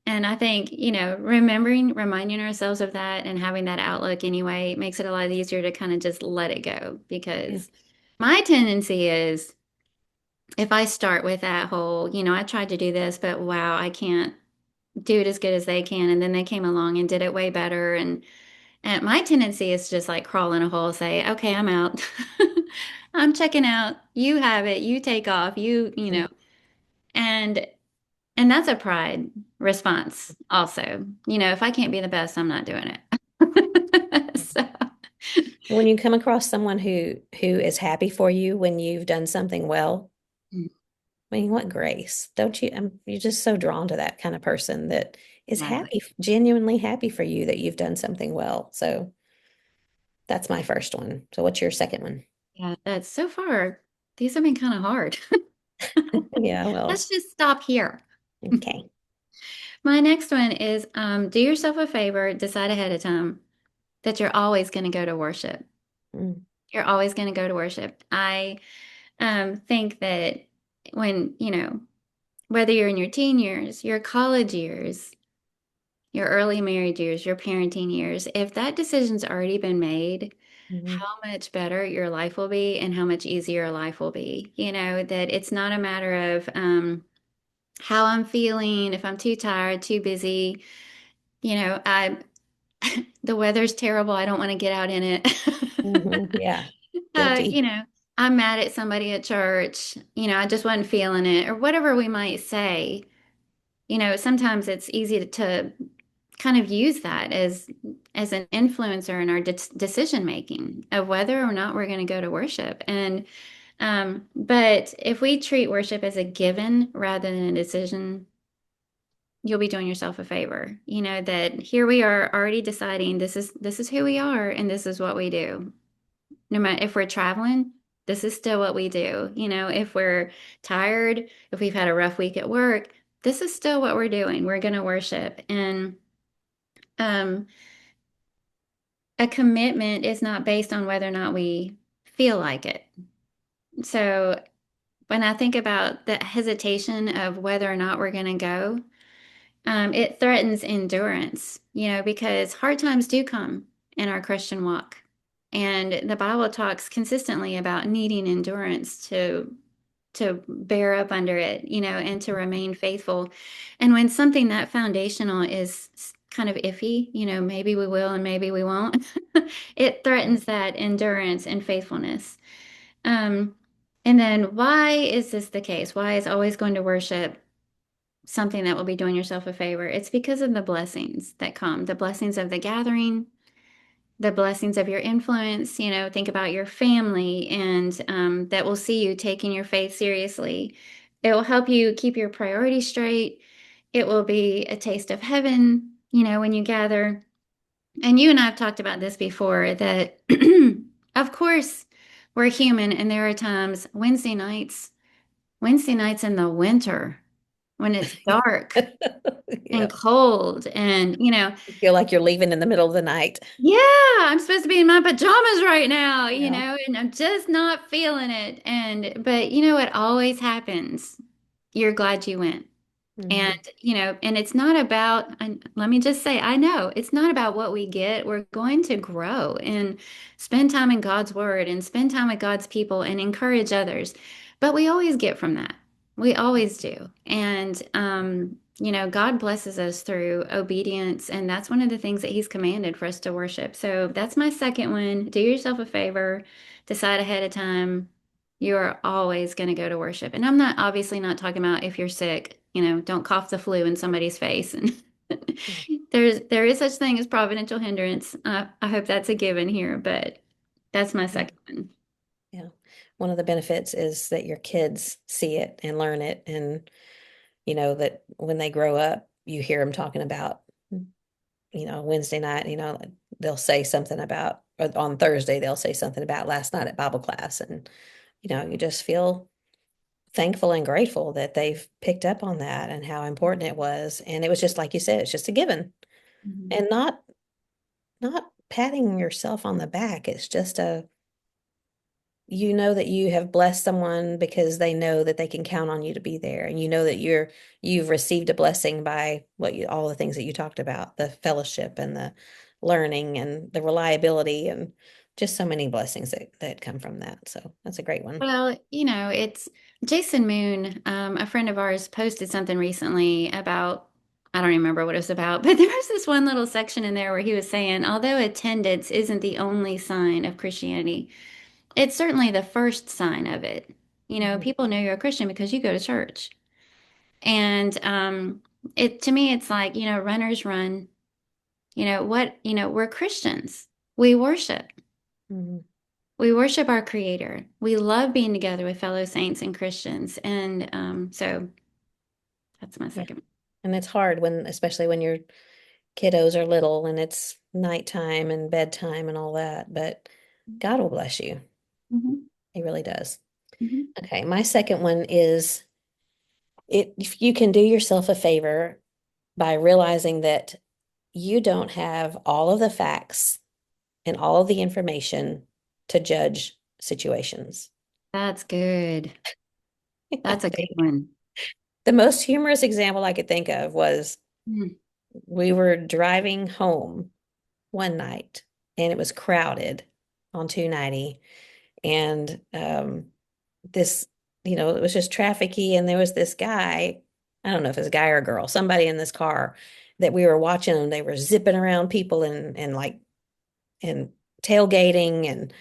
[SPEAKER 2] I think, reminding ourselves of that and having that outlook anyway makes it a lot easier to kind of just let it go
[SPEAKER 1] Yeah.
[SPEAKER 2] because my tendency is if I start with that whole, I tried to do this, but wow, I can't do it as good as they can. And then they came along and did it way better. And my tendency is just like crawl in a hole, say, okay, I'm out. I'm checking out. You have it. You take off.
[SPEAKER 1] Mhm.
[SPEAKER 2] And that's a pride response also. If I can't be the best, I'm not doing it. So,
[SPEAKER 1] When you come across someone who is happy for you when you've done something well, I mean, what grace, don't you? You're just so drawn to that kind of person that is
[SPEAKER 2] exactly.
[SPEAKER 1] happy, genuinely happy for you that you've done something well. So that's my first one. So what's your second one?
[SPEAKER 2] Yeah, that's so far, these have been kind of hard.
[SPEAKER 1] Yeah,
[SPEAKER 2] Let's
[SPEAKER 1] well,
[SPEAKER 2] just stop here.
[SPEAKER 1] okay.
[SPEAKER 2] My next one is do yourself a favor, decide ahead of time that you're always going to go to worship.
[SPEAKER 1] Mm,
[SPEAKER 2] You're always going to go to worship. I think that when, whether you're in your teen years, your college years, your early married years, your parenting years, if that decision's already been made,
[SPEAKER 1] mhm,
[SPEAKER 2] how much better your life will be and how much easier life will be. That it's not a matter of how I'm feeling, if I'm too tired, too busy. I the weather's terrible. I don't want to get out in it.
[SPEAKER 1] yeah,
[SPEAKER 2] uh,
[SPEAKER 1] guilty.
[SPEAKER 2] you know, I'm mad at somebody at church. I just wasn't feeling it, or whatever we might say. Sometimes it's easy to kind of use that as an influencer in our decision making of whether or not we're going to go to worship. And but if we treat worship as a given rather than a decision, you'll be doing yourself a favor. That here we are already deciding this is who we are and this is what we do. No matter if we're traveling, this is still what we do. If we're tired, if we've had a rough week at work, this is still what we're doing. We're going to worship. And um, a commitment is not based on whether or not we feel like it. So when I think about the hesitation of whether or not we're going to go, it threatens endurance, because hard times do come in our Christian walk. And the Bible talks consistently about needing endurance to bear up under it, and to remain faithful. And when something that foundational is kind of iffy, maybe we will and maybe we won't, it threatens that endurance and faithfulness. Um, and then why is this the case? Why is always going to worship something that will be doing yourself a favor? It's because of the blessings that come, the blessings of the gathering, the blessings of your influence. Think about your family and that will see you taking your faith seriously. It will help you keep your priorities straight it will be a taste of heaven, when you gather. And you and I have talked about this before that, of course, we're human, and there are times Wednesday nights in the winter when it's dark and
[SPEAKER 1] Yeah.
[SPEAKER 2] cold, and
[SPEAKER 1] You feel like you're leaving in the middle of the night.
[SPEAKER 2] yeah, I'm supposed to be in my pajamas right now,
[SPEAKER 1] Yeah.
[SPEAKER 2] and I'm just not feeling it. But it always happens. You're glad you went. And,
[SPEAKER 1] Hmm.
[SPEAKER 2] and it's not about, and let me just say, I know it's not about what we get. We're going to grow and spend time in God's word and spend time with God's people and encourage others. But we always get from that. We always do. And, God blesses us through obedience. And that's one of the things that He's commanded for us to worship. So that's my second one. Do yourself a favor, decide ahead of time. You're always going to go to worship. And I'm not obviously not talking about if you're sick, don't cough the flu in somebody's face. And
[SPEAKER 1] Yeah.
[SPEAKER 2] there is such thing as providential hindrance. I hope that's a given here, but that's my
[SPEAKER 1] Yeah.
[SPEAKER 2] second one.
[SPEAKER 1] Yeah. One of the benefits is that your kids see it and learn it. And, that when they grow up, you hear them talking about, Wednesday night, they'll say something about, or on Thursday, they'll say something about last night at Bible class. And, you just feel thankful and grateful that they've picked up on that and how important it was. And it was just like you said, it's just a given
[SPEAKER 2] Mhm.
[SPEAKER 1] and not patting yourself on the back. It's just you know that you have blessed someone because they know that they can count on you to be there. And you know that you've received a blessing by all the things that you talked about, the fellowship and the learning and the reliability and just so many blessings that come from that. So that's a great one.
[SPEAKER 2] Well, it's Jason Moon, a friend of ours, posted something recently about, I don't remember what it was about, but there was this one little section in there where he was saying, although attendance isn't the only sign of Christianity, it's certainly the first sign of it.
[SPEAKER 1] Mhm.
[SPEAKER 2] People know you're a Christian because you go to church. And it to me, it's like, runners run. We're Christians. We worship.
[SPEAKER 1] Mhm.
[SPEAKER 2] We worship our Creator. We love being together with fellow saints and Christians. And so that's my
[SPEAKER 1] Yeah.
[SPEAKER 2] second.
[SPEAKER 1] And it's hard especially when your kiddos are little and it's nighttime and bedtime and all that, but God will bless you.
[SPEAKER 2] Mhm,
[SPEAKER 1] He really does.
[SPEAKER 2] mhm.
[SPEAKER 1] Okay, my second one is if you can do yourself a favor by realizing that you don't have all of the facts and all of the information to judge situations.
[SPEAKER 2] That's good.
[SPEAKER 1] I
[SPEAKER 2] That's a good
[SPEAKER 1] think
[SPEAKER 2] one.
[SPEAKER 1] the most humorous example I could think of was
[SPEAKER 2] Mm.
[SPEAKER 1] we were driving home one night and it was crowded on 290 and this it was just trafficy and there was this guy, I don't know if it's a guy or a girl, somebody in this car that we were watching them. They were zipping around people and like and tailgating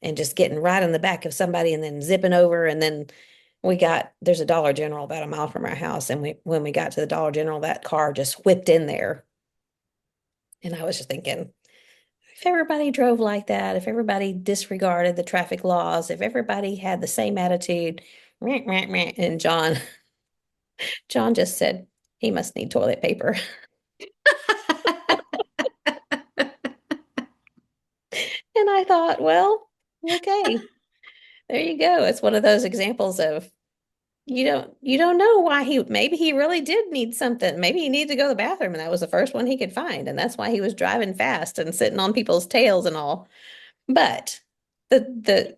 [SPEAKER 1] and just getting right in the back of somebody and then zipping over. And then there's a Dollar General about a mile from our house, and when we got to the Dollar General, that car just whipped in there. And I was just thinking, if everybody drove like that, if everybody disregarded the traffic laws, if everybody had the same attitude, meh, meh, meh, and John just said he must need toilet paper. And I thought, well, okay, there you go. It's one of those examples of you don't know why maybe he really did need something. Maybe he needed to go to the bathroom and that was the first one he could find. And that's why he was driving fast and sitting on people's tails and all. But the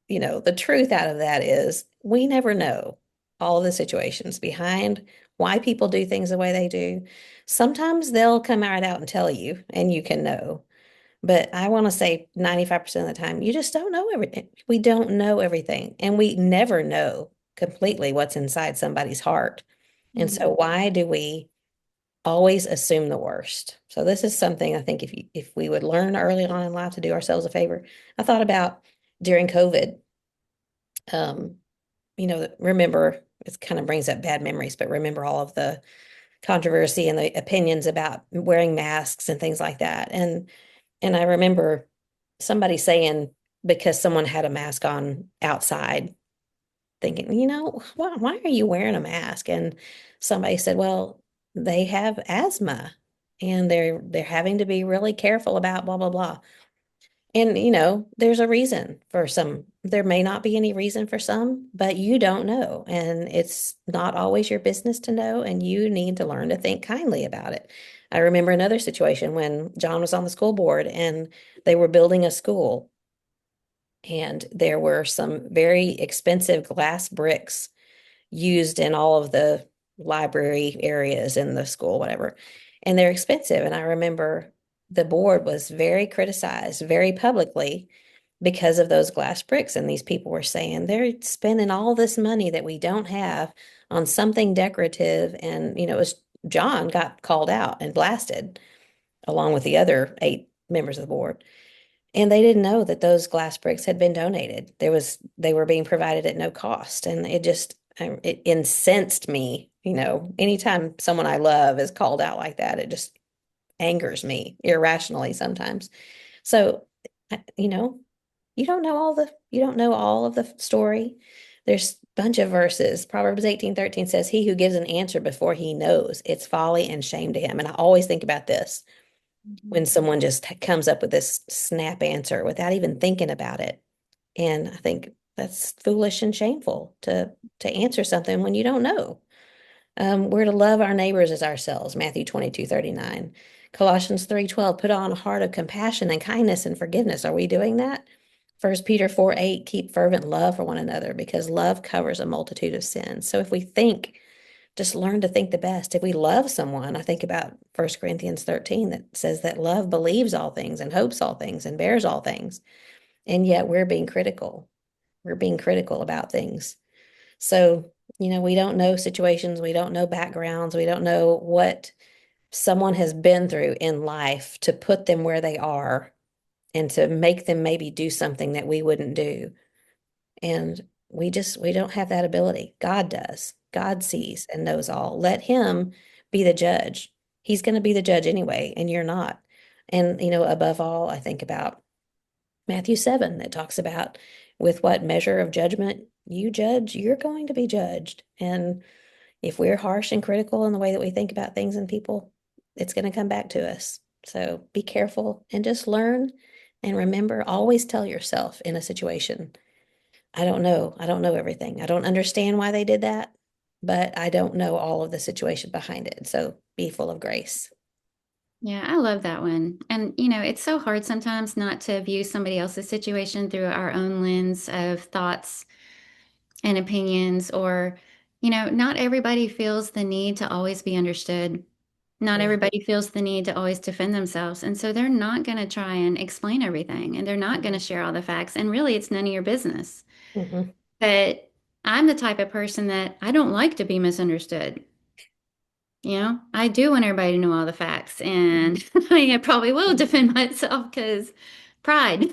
[SPEAKER 1] the truth out of that is we never know all the situations behind why people do things the way they do. Sometimes they'll come right out and tell you, and you can know. But I want to say 95% of the time, you just don't know everything. We don't know everything, and we never know completely what's inside somebody's heart. And
[SPEAKER 2] Mhm.
[SPEAKER 1] so why do we always assume the worst? So this is something I think if we would learn early on in life to do ourselves a favor. I thought about during COVID, um, remember it kind of brings up bad memories, but remember all of the controversy and the opinions about wearing masks and things like that. And I remember somebody saying because someone had a mask on outside, thinking, why are you wearing a mask? And somebody said, well, they have asthma and they're having to be really careful about blah blah blah. And there's a reason for some. There may not be any reason for some, but you don't know. And it's not always your business to know, and you need to learn to think kindly about it. I remember another situation when John was on the school board and they were building a school, and there were some very expensive glass bricks used in all of the library areas in the school, whatever. And they're expensive. And I remember the board was very criticized very publicly because of those glass bricks. And these people were saying they're spending all this money that we don't have on something decorative. And, it was John got called out and blasted along with the other 8 members of the board. And they didn't know that those glass bricks had been donated. They were being provided at no cost. And it incensed me. Anytime someone I love is called out like that, it just angers me irrationally sometimes. So, you know, you don't know all of the story. There's a bunch of verses. Proverbs 18:13 says, "He who gives an answer before he knows, it's folly and shame to him." And I always think about this when
[SPEAKER 2] Mhm.
[SPEAKER 1] someone just comes up with this snap answer without even thinking about it. And I think that's foolish and shameful to answer something when you don't know. We're to love our neighbors as ourselves, Matthew 22:39. Colossians 3:12, put on a heart of compassion and kindness and forgiveness. Are we doing that? First Peter 4:8, keep fervent love for one another because love covers a multitude of sins. So if we think, just learn to think the best. If we love someone, I think about 1 Corinthians 13 that says that love believes all things and hopes all things and bears all things. And yet we're being critical. We're being critical about things. So, we don't know situations, we don't know backgrounds, we don't know what someone has been through in life to put them where they are and to make them maybe do something that we wouldn't do. And we don't have that ability. God does. God sees and knows all. Let him be the judge. He's going to be the judge anyway, and you're not. And, above all, I think about Matthew 7 that talks about with what measure of judgment you judge, you're going to be judged. And if we're harsh and critical in the way that we think about things and people, it's going to come back to us. So be careful and just learn and remember, always tell yourself in a situation, I don't know. I don't know everything. I don't understand why they did that, but I don't know all of the situation behind it. So be full of grace.
[SPEAKER 2] Yeah, I love that one. And, it's so hard sometimes not to view somebody else's situation through our own lens of thoughts and opinions, or, not everybody feels the need to always be understood. Not
[SPEAKER 1] Yeah.
[SPEAKER 2] everybody feels the need to always defend themselves. And so they're not going to try and explain everything and they're not going to share all the facts. And really, it's none of your business.
[SPEAKER 1] Mm-hmm.
[SPEAKER 2] But I'm the type of person that I don't like to be misunderstood. I do want everybody to know all the facts, and I probably will defend myself because pride.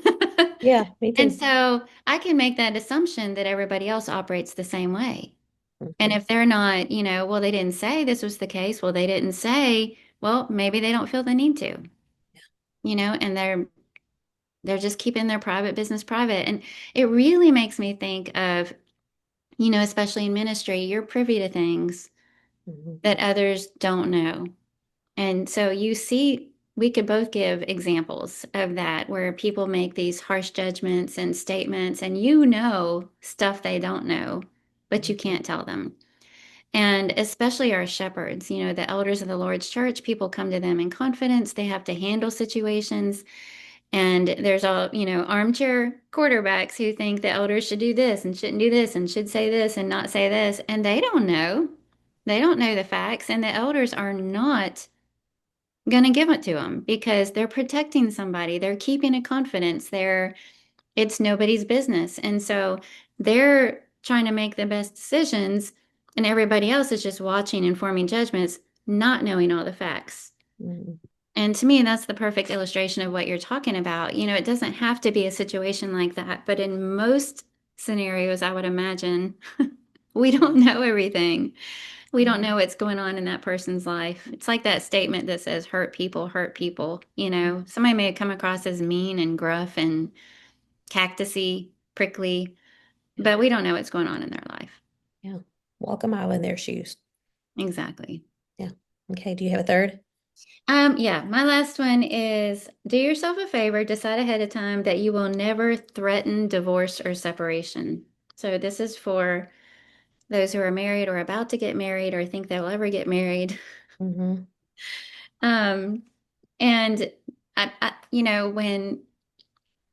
[SPEAKER 1] Yeah, me
[SPEAKER 2] And
[SPEAKER 1] too.
[SPEAKER 2] so I can make that assumption that everybody else operates the same way. And
[SPEAKER 1] Mm-hmm.
[SPEAKER 2] if they're not, well, they didn't say this was the case. Well, they didn't say, well, maybe they don't feel the need to, and they're just keeping their private business private. And it really makes me think of, especially in ministry, you're privy to things
[SPEAKER 1] Mm-hmm.
[SPEAKER 2] that others don't know. And so you see, we could both give examples of that where people make these harsh judgments and statements, and stuff they don't know, but you
[SPEAKER 1] Mm-hmm.
[SPEAKER 2] can't tell them. And especially our shepherds, the elders of the Lord's church, people come to them in confidence. They have to handle situations. And there's all, armchair quarterbacks who think the elders should do this and shouldn't do this and should say this and not say this. And they don't know. They don't know the facts. And the elders are not going to give it to them because they're protecting somebody. They're keeping a confidence. It's nobody's business. And so they're trying to make the best decisions, and everybody else is just watching and forming judgments, not knowing all the facts.
[SPEAKER 1] Mm-hmm.
[SPEAKER 2] And to me, that's the perfect illustration of what you're talking about. It doesn't have to be a situation like that, but in most scenarios, I would imagine we
[SPEAKER 1] Yeah.
[SPEAKER 2] don't know everything. We don't
[SPEAKER 1] Mm-hmm.
[SPEAKER 2] know what's going on in that person's life. It's like that statement that says, hurt people, hurt people. Somebody may come across as mean and gruff and cactusy, prickly,
[SPEAKER 1] Yeah.
[SPEAKER 2] but we don't know what's going on in their life.
[SPEAKER 1] Yeah. Walk a mile in their shoes.
[SPEAKER 2] Exactly.
[SPEAKER 1] Yeah. Okay, do you have a third?
[SPEAKER 2] Yeah, my last one is do yourself a favor, decide ahead of time that you will never threaten divorce or separation. So this is for those who are married or about to get married or think they'll ever get married.
[SPEAKER 1] Hmm.
[SPEAKER 2] Um, and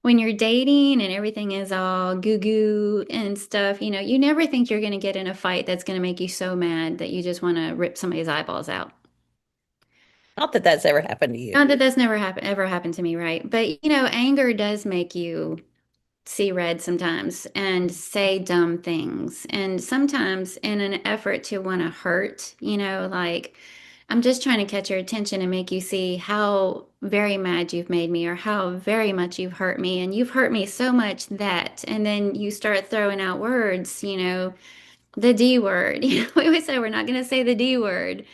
[SPEAKER 2] when you're dating and everything is all goo goo and stuff, you never think you're going to get in a fight that's going to make you so mad that you just want to rip somebody's eyeballs out.
[SPEAKER 1] Not that that's ever happened to you.
[SPEAKER 2] Not that that's never ever happened to me, right? But anger does make you see red sometimes and say dumb things. And sometimes in an effort to want to hurt, like I'm just trying to catch your attention and make you see how very mad you've made me or how very much you've hurt me. And you've hurt me so much that, and then you start throwing out words, the D word. We always say we're not going to say the D word.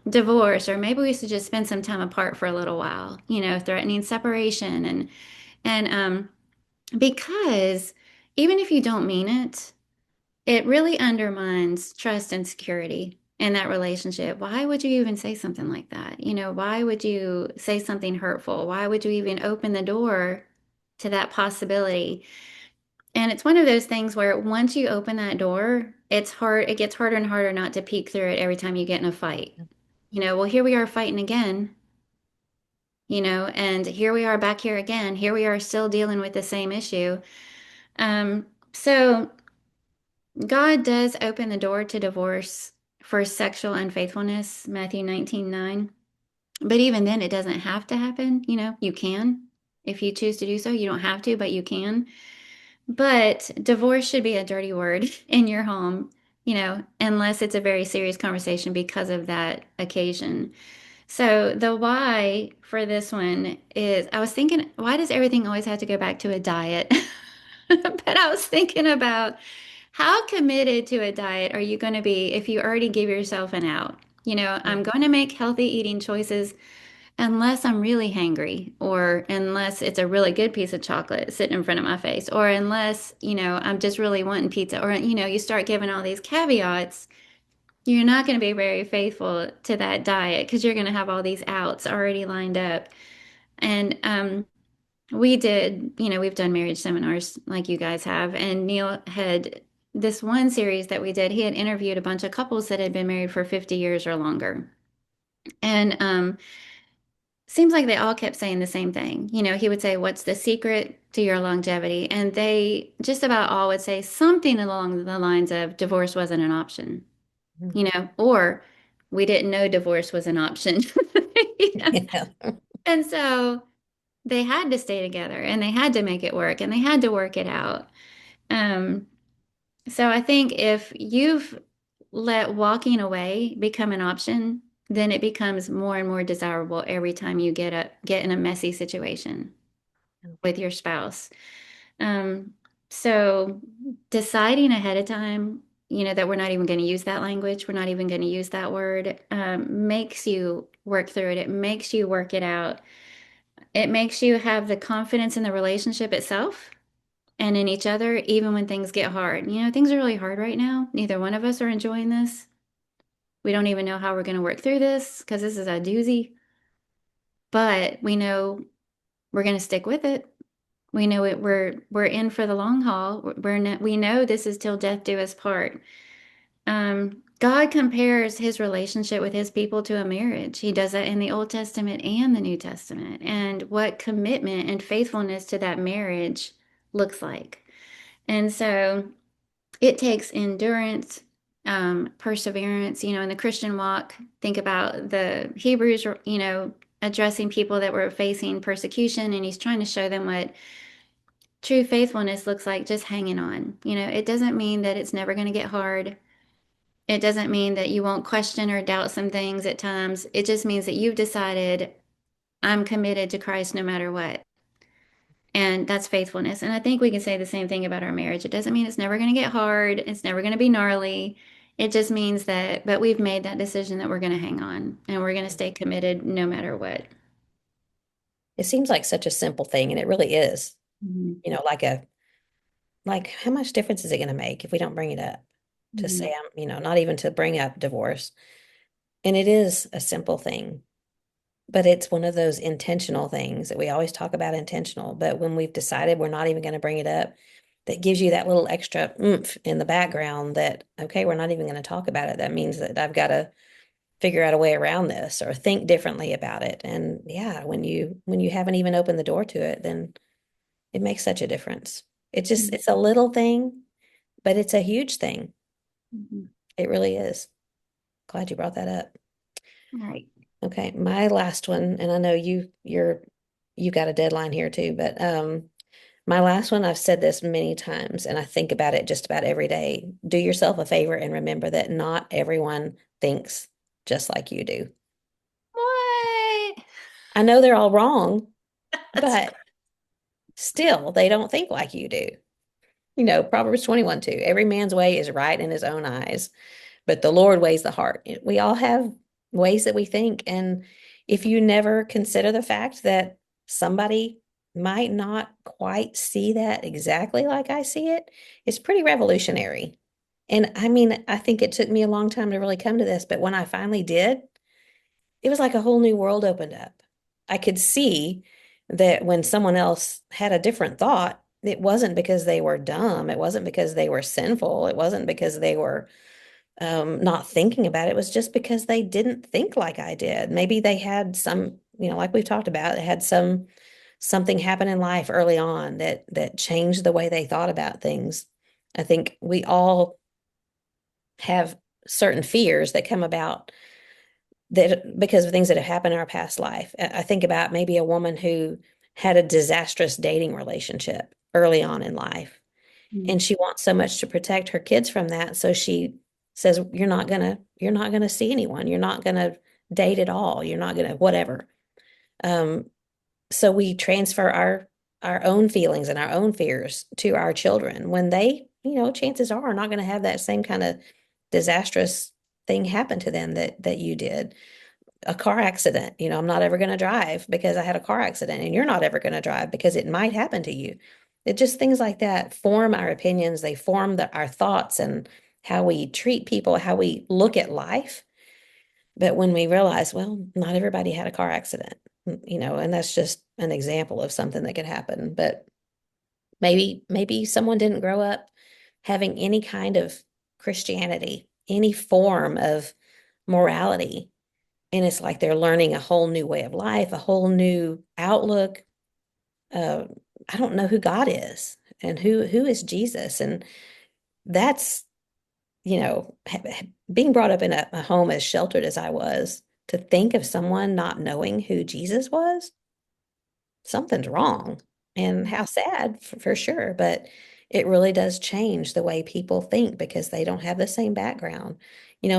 [SPEAKER 2] Divorce, or maybe we should just spend some time apart for a little while, threatening separation and because even if you don't mean it, it really undermines trust and security in that relationship. Why would you even say something like that? Why would you say something hurtful? Why would you even open the door to that possibility? And it's one of those things where once you open that door, it's hard, it gets harder and harder not to peek through it every time you get in a fight. Well, here we are fighting again, and here we are back here again. Here we are still dealing with the same issue. So God does open the door to divorce for sexual unfaithfulness, Matthew 19:9. But even then, it doesn't have to happen. You can if you choose to do so. You don't have to, but you can. But divorce should be a dirty word in your home, unless it's a very serious conversation because of that occasion. So the why for this one is I was thinking, why does everything always have to go back to a diet? But I was thinking about how committed to a diet are you going to be if you already give yourself an out? I'm going to make healthy eating choices unless I'm really hangry, or unless it's a really good piece of chocolate sitting in front of my face, or unless, I'm just really wanting pizza, or, you start giving all these caveats, you're not going to be very faithful to that diet because you're going to have all these outs already lined up. And we've done marriage seminars like you guys have, and Neil had this one series that we did. He had interviewed a bunch of couples that had been married for 50 years or longer. And seems like they all kept saying the same thing. He would say, "What's the secret to your longevity?" And they just about all would say something along the lines of divorce wasn't an option, or we didn't know divorce was an option. You know?
[SPEAKER 1] Yeah.
[SPEAKER 2] And so they had to stay together and they had to make it work and they had to work it out. Um, so I think if you've let walking away become an option, then it becomes more and more desirable every time you get in a messy situation with your spouse. Um, so deciding ahead of time, that we're not even going to use that language, we're not even going to use that word, makes you work through it. It makes you work it out. It makes you have the confidence in the relationship itself and in each other, even when things get hard. Things are really hard right now. Neither one of us are enjoying this. We don't even know how we're going to work through this because this is a doozy, but we know we're going to stick with it. We know it. We're in for the long haul. We know this is till death do us part. God compares his relationship with his people to a marriage. He does that in the Old Testament and the New Testament, and what commitment and faithfulness to that marriage looks like. And so it takes endurance, perseverance, in the Christian walk. Think about the Hebrews, addressing people that were facing persecution, and he's trying to show them what true faithfulness looks like, just hanging on. It doesn't mean that it's never going to get hard. It doesn't mean that you won't question or doubt some things at times. It just means that you've decided, I'm committed to Christ no matter what. And that's faithfulness. And I think we can say the same thing about our marriage. It doesn't mean it's never going to get hard, it's never going to be gnarly. It just means that, but we've made that decision that we're going to hang on and we're going to stay committed no matter what.
[SPEAKER 1] It seems like such a simple thing, and it really is.
[SPEAKER 2] Mhm.
[SPEAKER 1] Like how much difference is it going to make if we don't bring it up? To
[SPEAKER 2] Mhm.
[SPEAKER 1] say, not even to bring up divorce. And it is a simple thing, but it's one of those intentional things that we always talk about intentional. But when we've decided we're not even going to bring it up, that gives you that little extra oomph in the background that, okay, we're not even going to talk about it. That means that I've got to figure out a way around this or think differently about it. And yeah, when you haven't even opened the door to it, then it makes such a difference. It's a little thing, but it's a huge thing.
[SPEAKER 2] Mhm.
[SPEAKER 1] It really is. Glad you brought that up.
[SPEAKER 2] All right.
[SPEAKER 1] Okay, my last one, and I know you got a deadline here too, but my last one, I've said this many times and I think about it just about every day. Do yourself a favor and remember that not everyone thinks just like you do.
[SPEAKER 2] What?
[SPEAKER 1] I know they're all wrong,
[SPEAKER 2] That's
[SPEAKER 1] but still they don't think like you do. Proverbs 21:2, every man's way is right in his own eyes, but the Lord weighs the heart. We all have ways that we think. And if you never consider the fact that somebody might not quite see that exactly like I see it, it's pretty revolutionary. And I mean, I think it took me a long time to really come to this, but when I finally did, it was like a whole new world opened up. I could see that when someone else had a different thought, it wasn't because they were dumb. It wasn't because they were sinful. It wasn't because they were not thinking about it. It was just because they didn't think like I did. Maybe they had some, like we've talked about, they had something happen in life early on that changed the way they thought about things. I think we all have certain fears that come about that because of things that have happened in our past life. I think about maybe a woman who had a disastrous dating relationship early on in life,
[SPEAKER 2] Mhm.
[SPEAKER 1] and she wants so much to protect her kids from that. So she says, you're not gonna see anyone. You're not gonna date at all. You're not gonna whatever. Um, so we transfer our own feelings and our own fears to our children when they, chances are not going to have that same kind of disastrous thing happen to them that you did. A car accident, I'm not ever going to drive because I had a car accident, and you're not ever going to drive because it might happen to you. It just things like that form our opinions, they form our thoughts and how we treat people, how we look at life. But when we realize, well, not everybody had a car accident, and that's just an example of something that could happen. But maybe someone didn't grow up having any kind of Christianity, any form of morality. And it's like they're learning a whole new way of life, a whole new outlook. Uh, I don't know who God is and who is Jesus. And that's, being brought up in a home as sheltered as I was, to think of someone not knowing who Jesus was, something's wrong. And how sad for sure. But it really does change the way people think because they don't have the same background.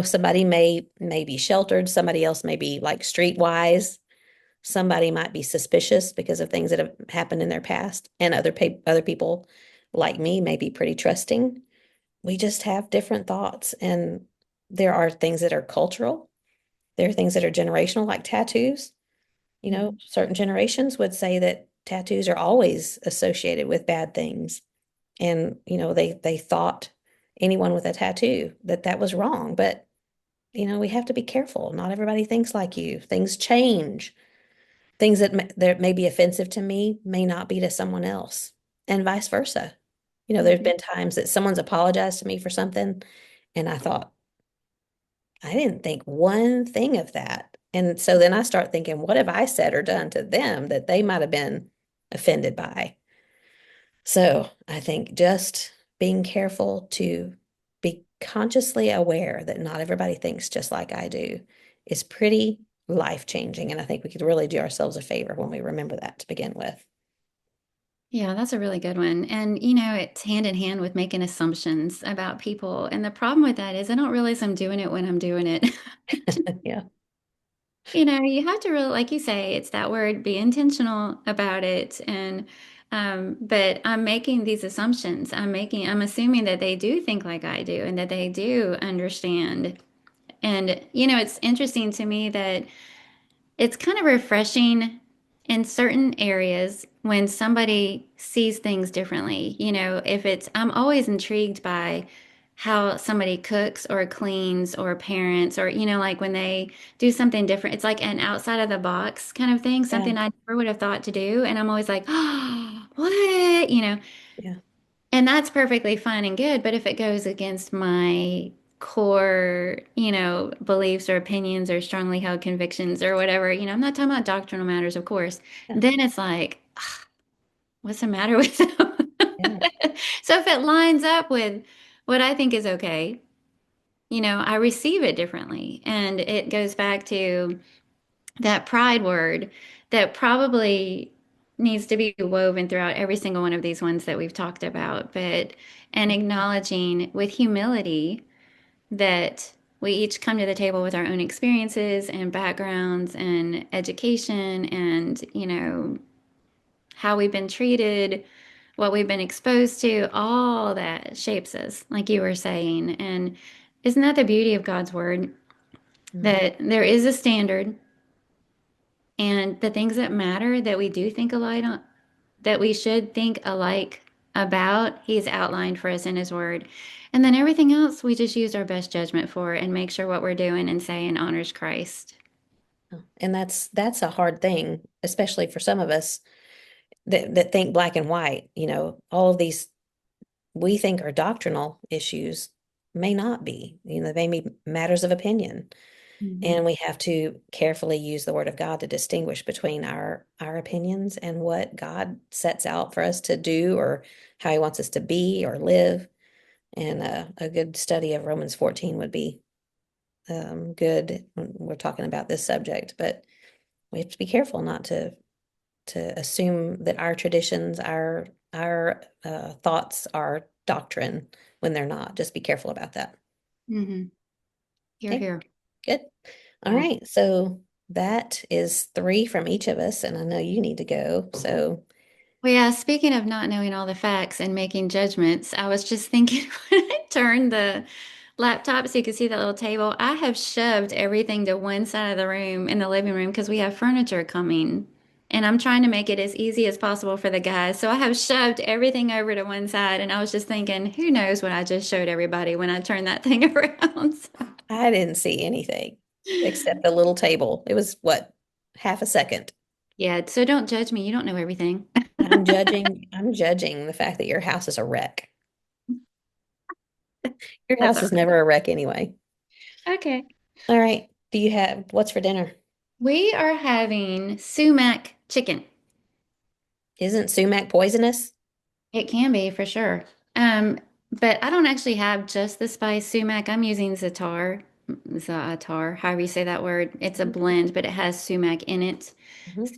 [SPEAKER 1] Somebody may be sheltered, somebody else may be like streetwise. Somebody might be suspicious because of things that have happened in their past, and other people like me may be pretty trusting. We just have different thoughts, and there are things that are cultural. There are things that are generational, like tattoos.
[SPEAKER 2] Mhm.
[SPEAKER 1] Certain generations would say that tattoos are always associated with bad things, and they thought anyone with a tattoo that was wrong. But we have to be careful. Not everybody thinks like you. Things change. Things that may be offensive to me may not be to someone else, and vice versa. There's
[SPEAKER 2] Mhm.
[SPEAKER 1] been times that someone's apologized to me for something, and I thought, I didn't think one thing of that. And so then I start thinking, what have I said or done to them that they might have been offended by? So I think just being careful to be consciously aware that not everybody thinks just like I do is pretty life-changing. And I think we could really do ourselves a favor when we remember that to begin with.
[SPEAKER 2] Yeah, that's a really good one. And, it's hand in hand with making assumptions about people. And the problem with that is I don't realize I'm doing it when I'm doing it.
[SPEAKER 1] Yeah.
[SPEAKER 2] You have to really, like you say, it's that word, be intentional about it. But I'm making these assumptions. I'm assuming that they do think like I do and that they do understand. And, it's interesting to me that it's kind of refreshing in certain areas when somebody sees things differently. If it's, I'm always intrigued by how somebody cooks or cleans or parents or, like when they do something different. It's like an outside of the box kind of thing,
[SPEAKER 1] Yeah.
[SPEAKER 2] something I never would have thought to do. And I'm always like, oh, what?
[SPEAKER 1] Yeah.
[SPEAKER 2] And that's perfectly fine and good. But if it goes against my core, beliefs or opinions or strongly held convictions or whatever, I'm not talking about doctrinal matters, of course,
[SPEAKER 1] Yeah.
[SPEAKER 2] then it's like, what's the matter with them?
[SPEAKER 1] Yeah.
[SPEAKER 2] So if it lines up with what I think is okay, I receive it differently. And it goes back to that pride word that probably needs to be woven throughout every single one of these ones that we've talked about, and acknowledging with humility that we each come to the table with our own experiences and backgrounds and education and, how we've been treated, what we've been exposed to, all that shapes us, like you were saying. And isn't that the beauty of God's word?
[SPEAKER 1] Mm.
[SPEAKER 2] That there is a standard, and the things that matter that we do think alike on, that we should think alike about, He's outlined for us in His word. And then everything else, we just use our best judgment for and make sure what we're doing and saying honors Christ.
[SPEAKER 1] And that's a hard thing, especially for some of us that think black and white. All of these we think are doctrinal issues may not be. They may be matters of opinion.
[SPEAKER 2] Mhm.
[SPEAKER 1] And we have to carefully use the word of God to distinguish between our opinions and what God sets out for us to do or how he wants us to be or live. And a good study of Romans 14 would be good when we're talking about this subject. But we have to be careful not to assume that our traditions, our thoughts are doctrine when they're not. Just be careful about that.
[SPEAKER 2] Hmm. Here,
[SPEAKER 1] Okay,
[SPEAKER 2] here.
[SPEAKER 1] good. All
[SPEAKER 2] Yeah.
[SPEAKER 1] right, so that is three from each of us, and I know you need to go. So
[SPEAKER 2] Well, yeah, speaking of not knowing all the facts and making judgments, I was just thinking when I turned the laptop so you could see that little table, I have shoved everything to one side of the room in the living room because we have furniture coming. And I'm trying to make it as easy as possible for the guys. So I have shoved everything over to one side. And I was just thinking, who knows what I just showed everybody when I turned that thing around.
[SPEAKER 1] I didn't see anything except the little table. It was what, half a second.
[SPEAKER 2] Yeah, so don't judge me. You don't know everything.
[SPEAKER 1] I'm judging the fact that your house is a wreck. Your
[SPEAKER 2] That's
[SPEAKER 1] house
[SPEAKER 2] all
[SPEAKER 1] is never a wreck anyway.
[SPEAKER 2] right. Okay.
[SPEAKER 1] All right. Do you have what's for dinner?
[SPEAKER 2] We are having sumac chicken.
[SPEAKER 1] Isn't sumac poisonous?
[SPEAKER 2] It can be for sure. Um, but I don't actually have just the spice sumac. I'm using za'atar, however you say that word. It's a blend, but it has sumac in it.
[SPEAKER 1] Mhm.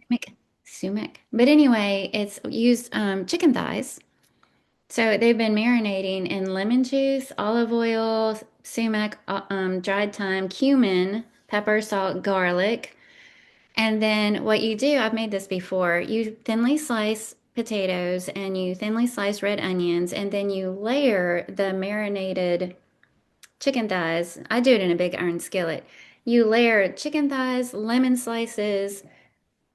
[SPEAKER 2] Sumac. But anyway, it's used chicken thighs. So they've been marinating in lemon juice, olive oil, sumac, dried thyme, cumin, pepper, salt, garlic. And then what you do, I've made this before, you thinly slice potatoes and you thinly slice red onions, and then you layer the marinated chicken thighs. I do it in a big iron skillet. You layer chicken thighs, lemon slices,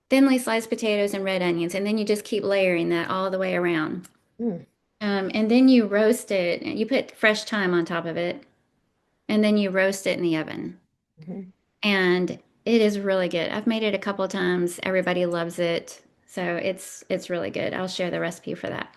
[SPEAKER 2] thinly sliced potatoes, and red onions, and then you just keep layering that all the way around.
[SPEAKER 1] Mm,
[SPEAKER 2] And then you roast it. You put fresh thyme on top of it, and then you roast it in the oven.
[SPEAKER 1] mhm.
[SPEAKER 2] And it is really good. I've made it a couple of times. Everybody loves it. So it's really good. I'll share the recipe for that.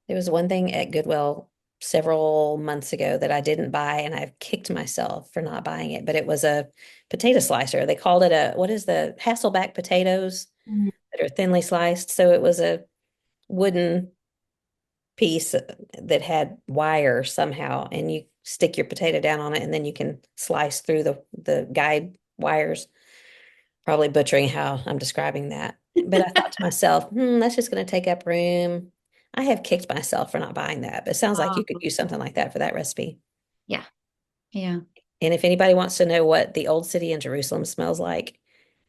[SPEAKER 1] There was one thing at Goodwill several months ago that I didn't buy, and I've kicked myself for not buying it, but it was a potato slicer. They called it what is the Hasselback potatoes
[SPEAKER 2] Mhm.
[SPEAKER 1] that are thinly sliced. So it was a wooden piece that had wire somehow, and you stick your potato down on it, and then you can slice through the guide wires. Probably butchering how I'm describing that. But I thought to myself, that's just going to take up room. I have kicked myself for not buying that, but it sounds like you could
[SPEAKER 2] Oh,
[SPEAKER 1] use something like that for that recipe.
[SPEAKER 2] yeah. Yeah.
[SPEAKER 1] And if anybody wants to know what the old city in Jerusalem smells like,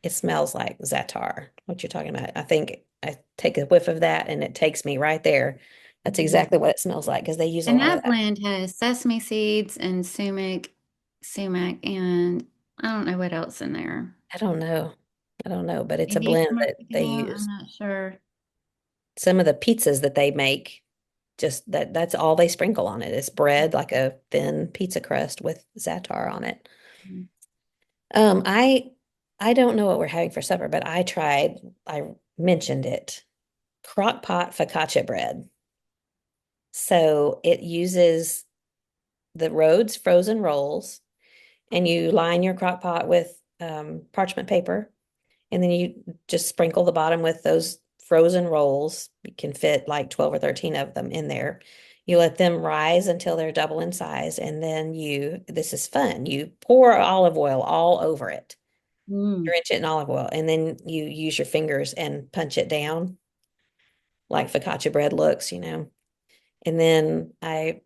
[SPEAKER 1] it smells like za'atar, what you're talking about. I think I take a whiff of that and it takes me right there. That's
[SPEAKER 2] Mhm.
[SPEAKER 1] exactly what it smells like because they use a
[SPEAKER 2] And
[SPEAKER 1] lot of
[SPEAKER 2] that
[SPEAKER 1] that.
[SPEAKER 2] blend has sesame seeds and sumac, and I don't know what else in there.
[SPEAKER 1] I don't know. I don't know, but it's a
[SPEAKER 2] Maybe
[SPEAKER 1] blend
[SPEAKER 2] some
[SPEAKER 1] that they
[SPEAKER 2] oregano. I'm
[SPEAKER 1] use.
[SPEAKER 2] not sure.
[SPEAKER 1] Some of the pizzas that they make. just that's all they sprinkle on it. It's bread, like a thin pizza crust with za'atar on it.
[SPEAKER 2] Mhm.
[SPEAKER 1] Um, I I don't know what we're having for supper, but I mentioned it. Crock pot focaccia bread. So it uses the Rhodes frozen rolls, and you line your crock pot with parchment paper, and then you just sprinkle the bottom with those frozen rolls. You can fit like 12 or 13 of them in there. You let them rise until they're double in size, and then this is fun, you pour olive oil all over it,
[SPEAKER 2] Mm.
[SPEAKER 1] drench it in olive oil, and then you use your fingers and punch it down like focaccia bread looks. And then I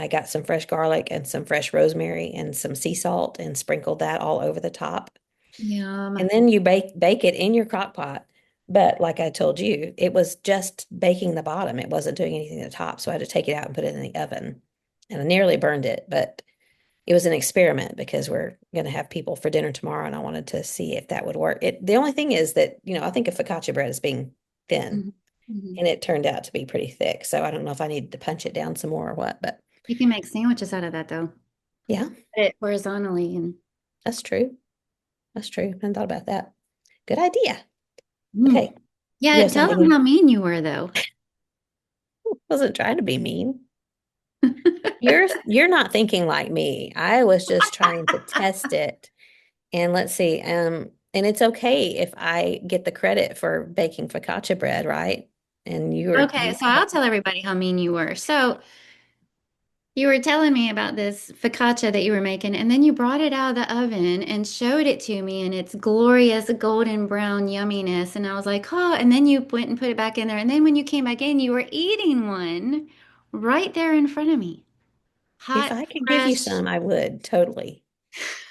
[SPEAKER 1] got some fresh garlic and some fresh rosemary and some sea salt and sprinkled that all over the top.
[SPEAKER 2] Yum.
[SPEAKER 1] And then you bake it in your crock pot. But like I told you, it was just baking the bottom. It wasn't doing anything at the top. So I had to take it out and put it in the oven. And I nearly burned it, but it was an experiment because we're going to have people for dinner tomorrow, and I wanted to see if that would work. The only thing is that, I think of focaccia bread as being thin,
[SPEAKER 2] Mhm. Mhm.
[SPEAKER 1] and it turned out to be pretty thick. So I don't know if I needed to punch it down some more or what, but
[SPEAKER 2] You can make sandwiches out of that though.
[SPEAKER 1] yeah,
[SPEAKER 2] Put it horizontally and
[SPEAKER 1] that's true. That's true. I hadn't thought about that. Good idea.
[SPEAKER 2] mm.
[SPEAKER 1] Okay. You
[SPEAKER 2] Yeah,
[SPEAKER 1] have
[SPEAKER 2] tell
[SPEAKER 1] something
[SPEAKER 2] them how mean you were though.
[SPEAKER 1] wasn't trying to be mean. You're not thinking like me. I was just trying to test it. And let's see. And it's okay if I get the credit for baking focaccia bread, right? And
[SPEAKER 2] Okay,
[SPEAKER 1] you
[SPEAKER 2] so I'll tell everybody how mean you were. So you were telling me about this focaccia that you were making, and then you brought it out of the oven and showed it to me and its glorious golden brown yumminess. And I was like, oh, and then you went and put it back in there. And then when you came back in, you were eating one right there in front of me.
[SPEAKER 1] if
[SPEAKER 2] Hot,
[SPEAKER 1] I could give you
[SPEAKER 2] fresh.
[SPEAKER 1] some, I would totally.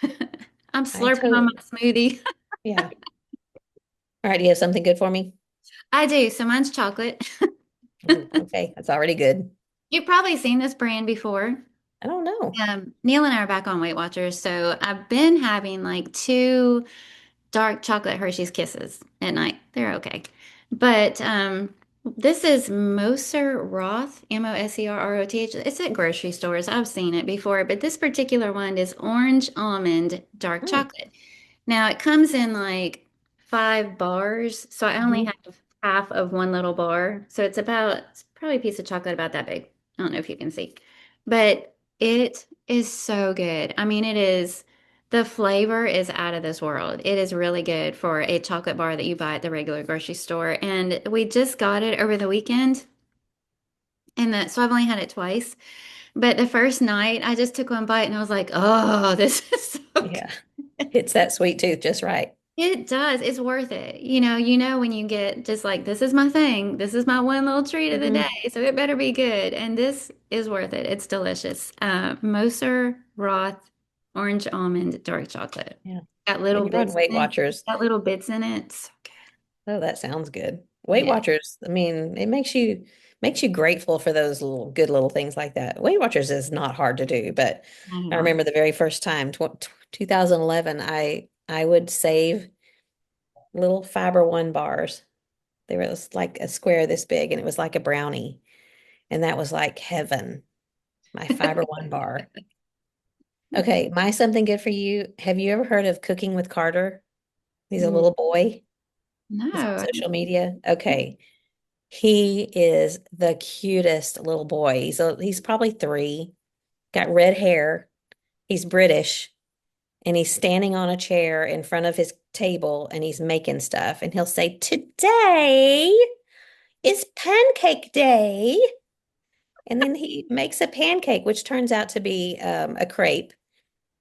[SPEAKER 2] I'm
[SPEAKER 1] I
[SPEAKER 2] slurping on
[SPEAKER 1] totally.
[SPEAKER 2] my smoothie.
[SPEAKER 1] Yeah. All right, do you have something good for me?
[SPEAKER 2] I do. So mine's chocolate.
[SPEAKER 1] Ooh, okay, that's already good.
[SPEAKER 2] You've probably seen this brand before.
[SPEAKER 1] I don't know.
[SPEAKER 2] Neil and I are back on Weight Watchers, so I've been having like two dark chocolate Hershey's Kisses at night. They're okay. But this is Moser Roth, Moserroth. It's at grocery stores. I've seen it before, but this particular one is orange almond dark
[SPEAKER 1] Hmm.
[SPEAKER 2] chocolate. Now it comes in like 5 bars, so I only
[SPEAKER 1] Mhm.
[SPEAKER 2] have half of one little bar. So it's probably a piece of chocolate about that big. I don't know if you can see, but it is so good. I mean, the flavor is out of this world. It is really good for a chocolate bar that you buy at the regular grocery store. And we just got it over the weekend. So I've only had it twice. But the first night I just took one bite and I was like, oh, this is so good.
[SPEAKER 1] Yeah. It's that sweet tooth just right.
[SPEAKER 2] It does. It's worth it. When you get just like, this is my thing. This is my one little treat of the day.
[SPEAKER 1] Hmm.
[SPEAKER 2] So it better be good. And this is worth it. It's delicious. Moser Roth orange almond dark chocolate.
[SPEAKER 1] Yeah.
[SPEAKER 2] Got
[SPEAKER 1] When
[SPEAKER 2] little
[SPEAKER 1] you're on
[SPEAKER 2] bits
[SPEAKER 1] Weight
[SPEAKER 2] in it.
[SPEAKER 1] Watchers,
[SPEAKER 2] Got little bits in it. So good.
[SPEAKER 1] oh, that sounds good. Weight
[SPEAKER 2] Yeah,
[SPEAKER 1] Watchers, I mean, it makes you grateful for those little good little things like that. Weight Watchers is not hard to do, but
[SPEAKER 2] I don't
[SPEAKER 1] I
[SPEAKER 2] know.
[SPEAKER 1] remember the very first time, 2011, I would save little Fiber One bars. They were like a square this big, and it was like a brownie, and that was like heaven. My Fiber One bar. Okay, my something good for you. Have you ever heard of Cooking with Carter? He's a
[SPEAKER 2] Mm,
[SPEAKER 1] little boy. He's on
[SPEAKER 2] no.
[SPEAKER 1] social media. Okay. He is the cutest little boy. He's probably 3, got red hair. He's British, and he's standing on a chair in front of his table, and he's making stuff. And he'll say, "Today is pancake day." And then he makes a pancake, which turns out to be a crepe.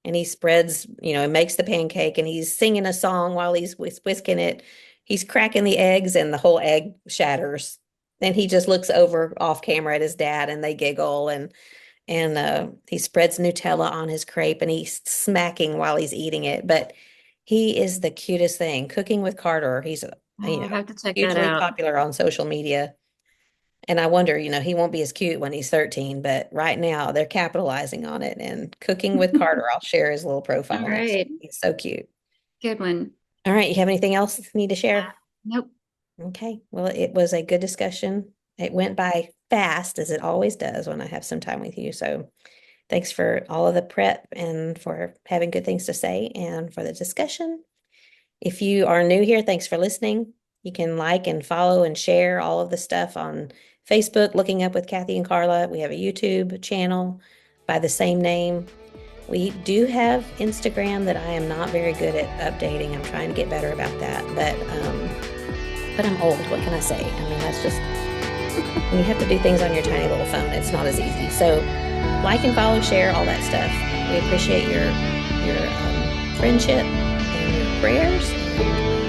[SPEAKER 1] And he spreads, and makes the pancake, and he's singing a song while he's whisking it. He's cracking the eggs, and the whole egg shatters. Then he just looks over off camera at his dad, and they giggle, and he spreads Nutella on his crepe, and he's smacking while he's eating it. But he is the cutest thing. Cooking with Carter. He's you
[SPEAKER 2] I'll
[SPEAKER 1] know
[SPEAKER 2] have to check that
[SPEAKER 1] hugely
[SPEAKER 2] out.
[SPEAKER 1] popular on social media. And I wonder, he won't be as cute when he's 13, but right now they're capitalizing on it. And Cooking with Carter, I'll share his little
[SPEAKER 2] All
[SPEAKER 1] profile next.
[SPEAKER 2] right.
[SPEAKER 1] He's so cute.
[SPEAKER 2] Good one.
[SPEAKER 1] All right, you have anything else you need to share?
[SPEAKER 2] Nope.
[SPEAKER 1] Okay, well, it was a good discussion. It went by fast as it always does when I have some time with you. So thanks for all of the prep and for having good things to say and for the discussion. If you are new here, thanks for listening. You can like and follow and share all of the stuff on Facebook, Looking Up with Kathy and Carla. We have a YouTube channel by the same name. We do have Instagram that I am not very good at updating. I'm trying to get better about that, but I'm old. What can I say? I mean, that's just when you have to do things on your tiny little phone, it's not as easy. So, like and follow, share all that stuff. We appreciate your friendship and your prayers. And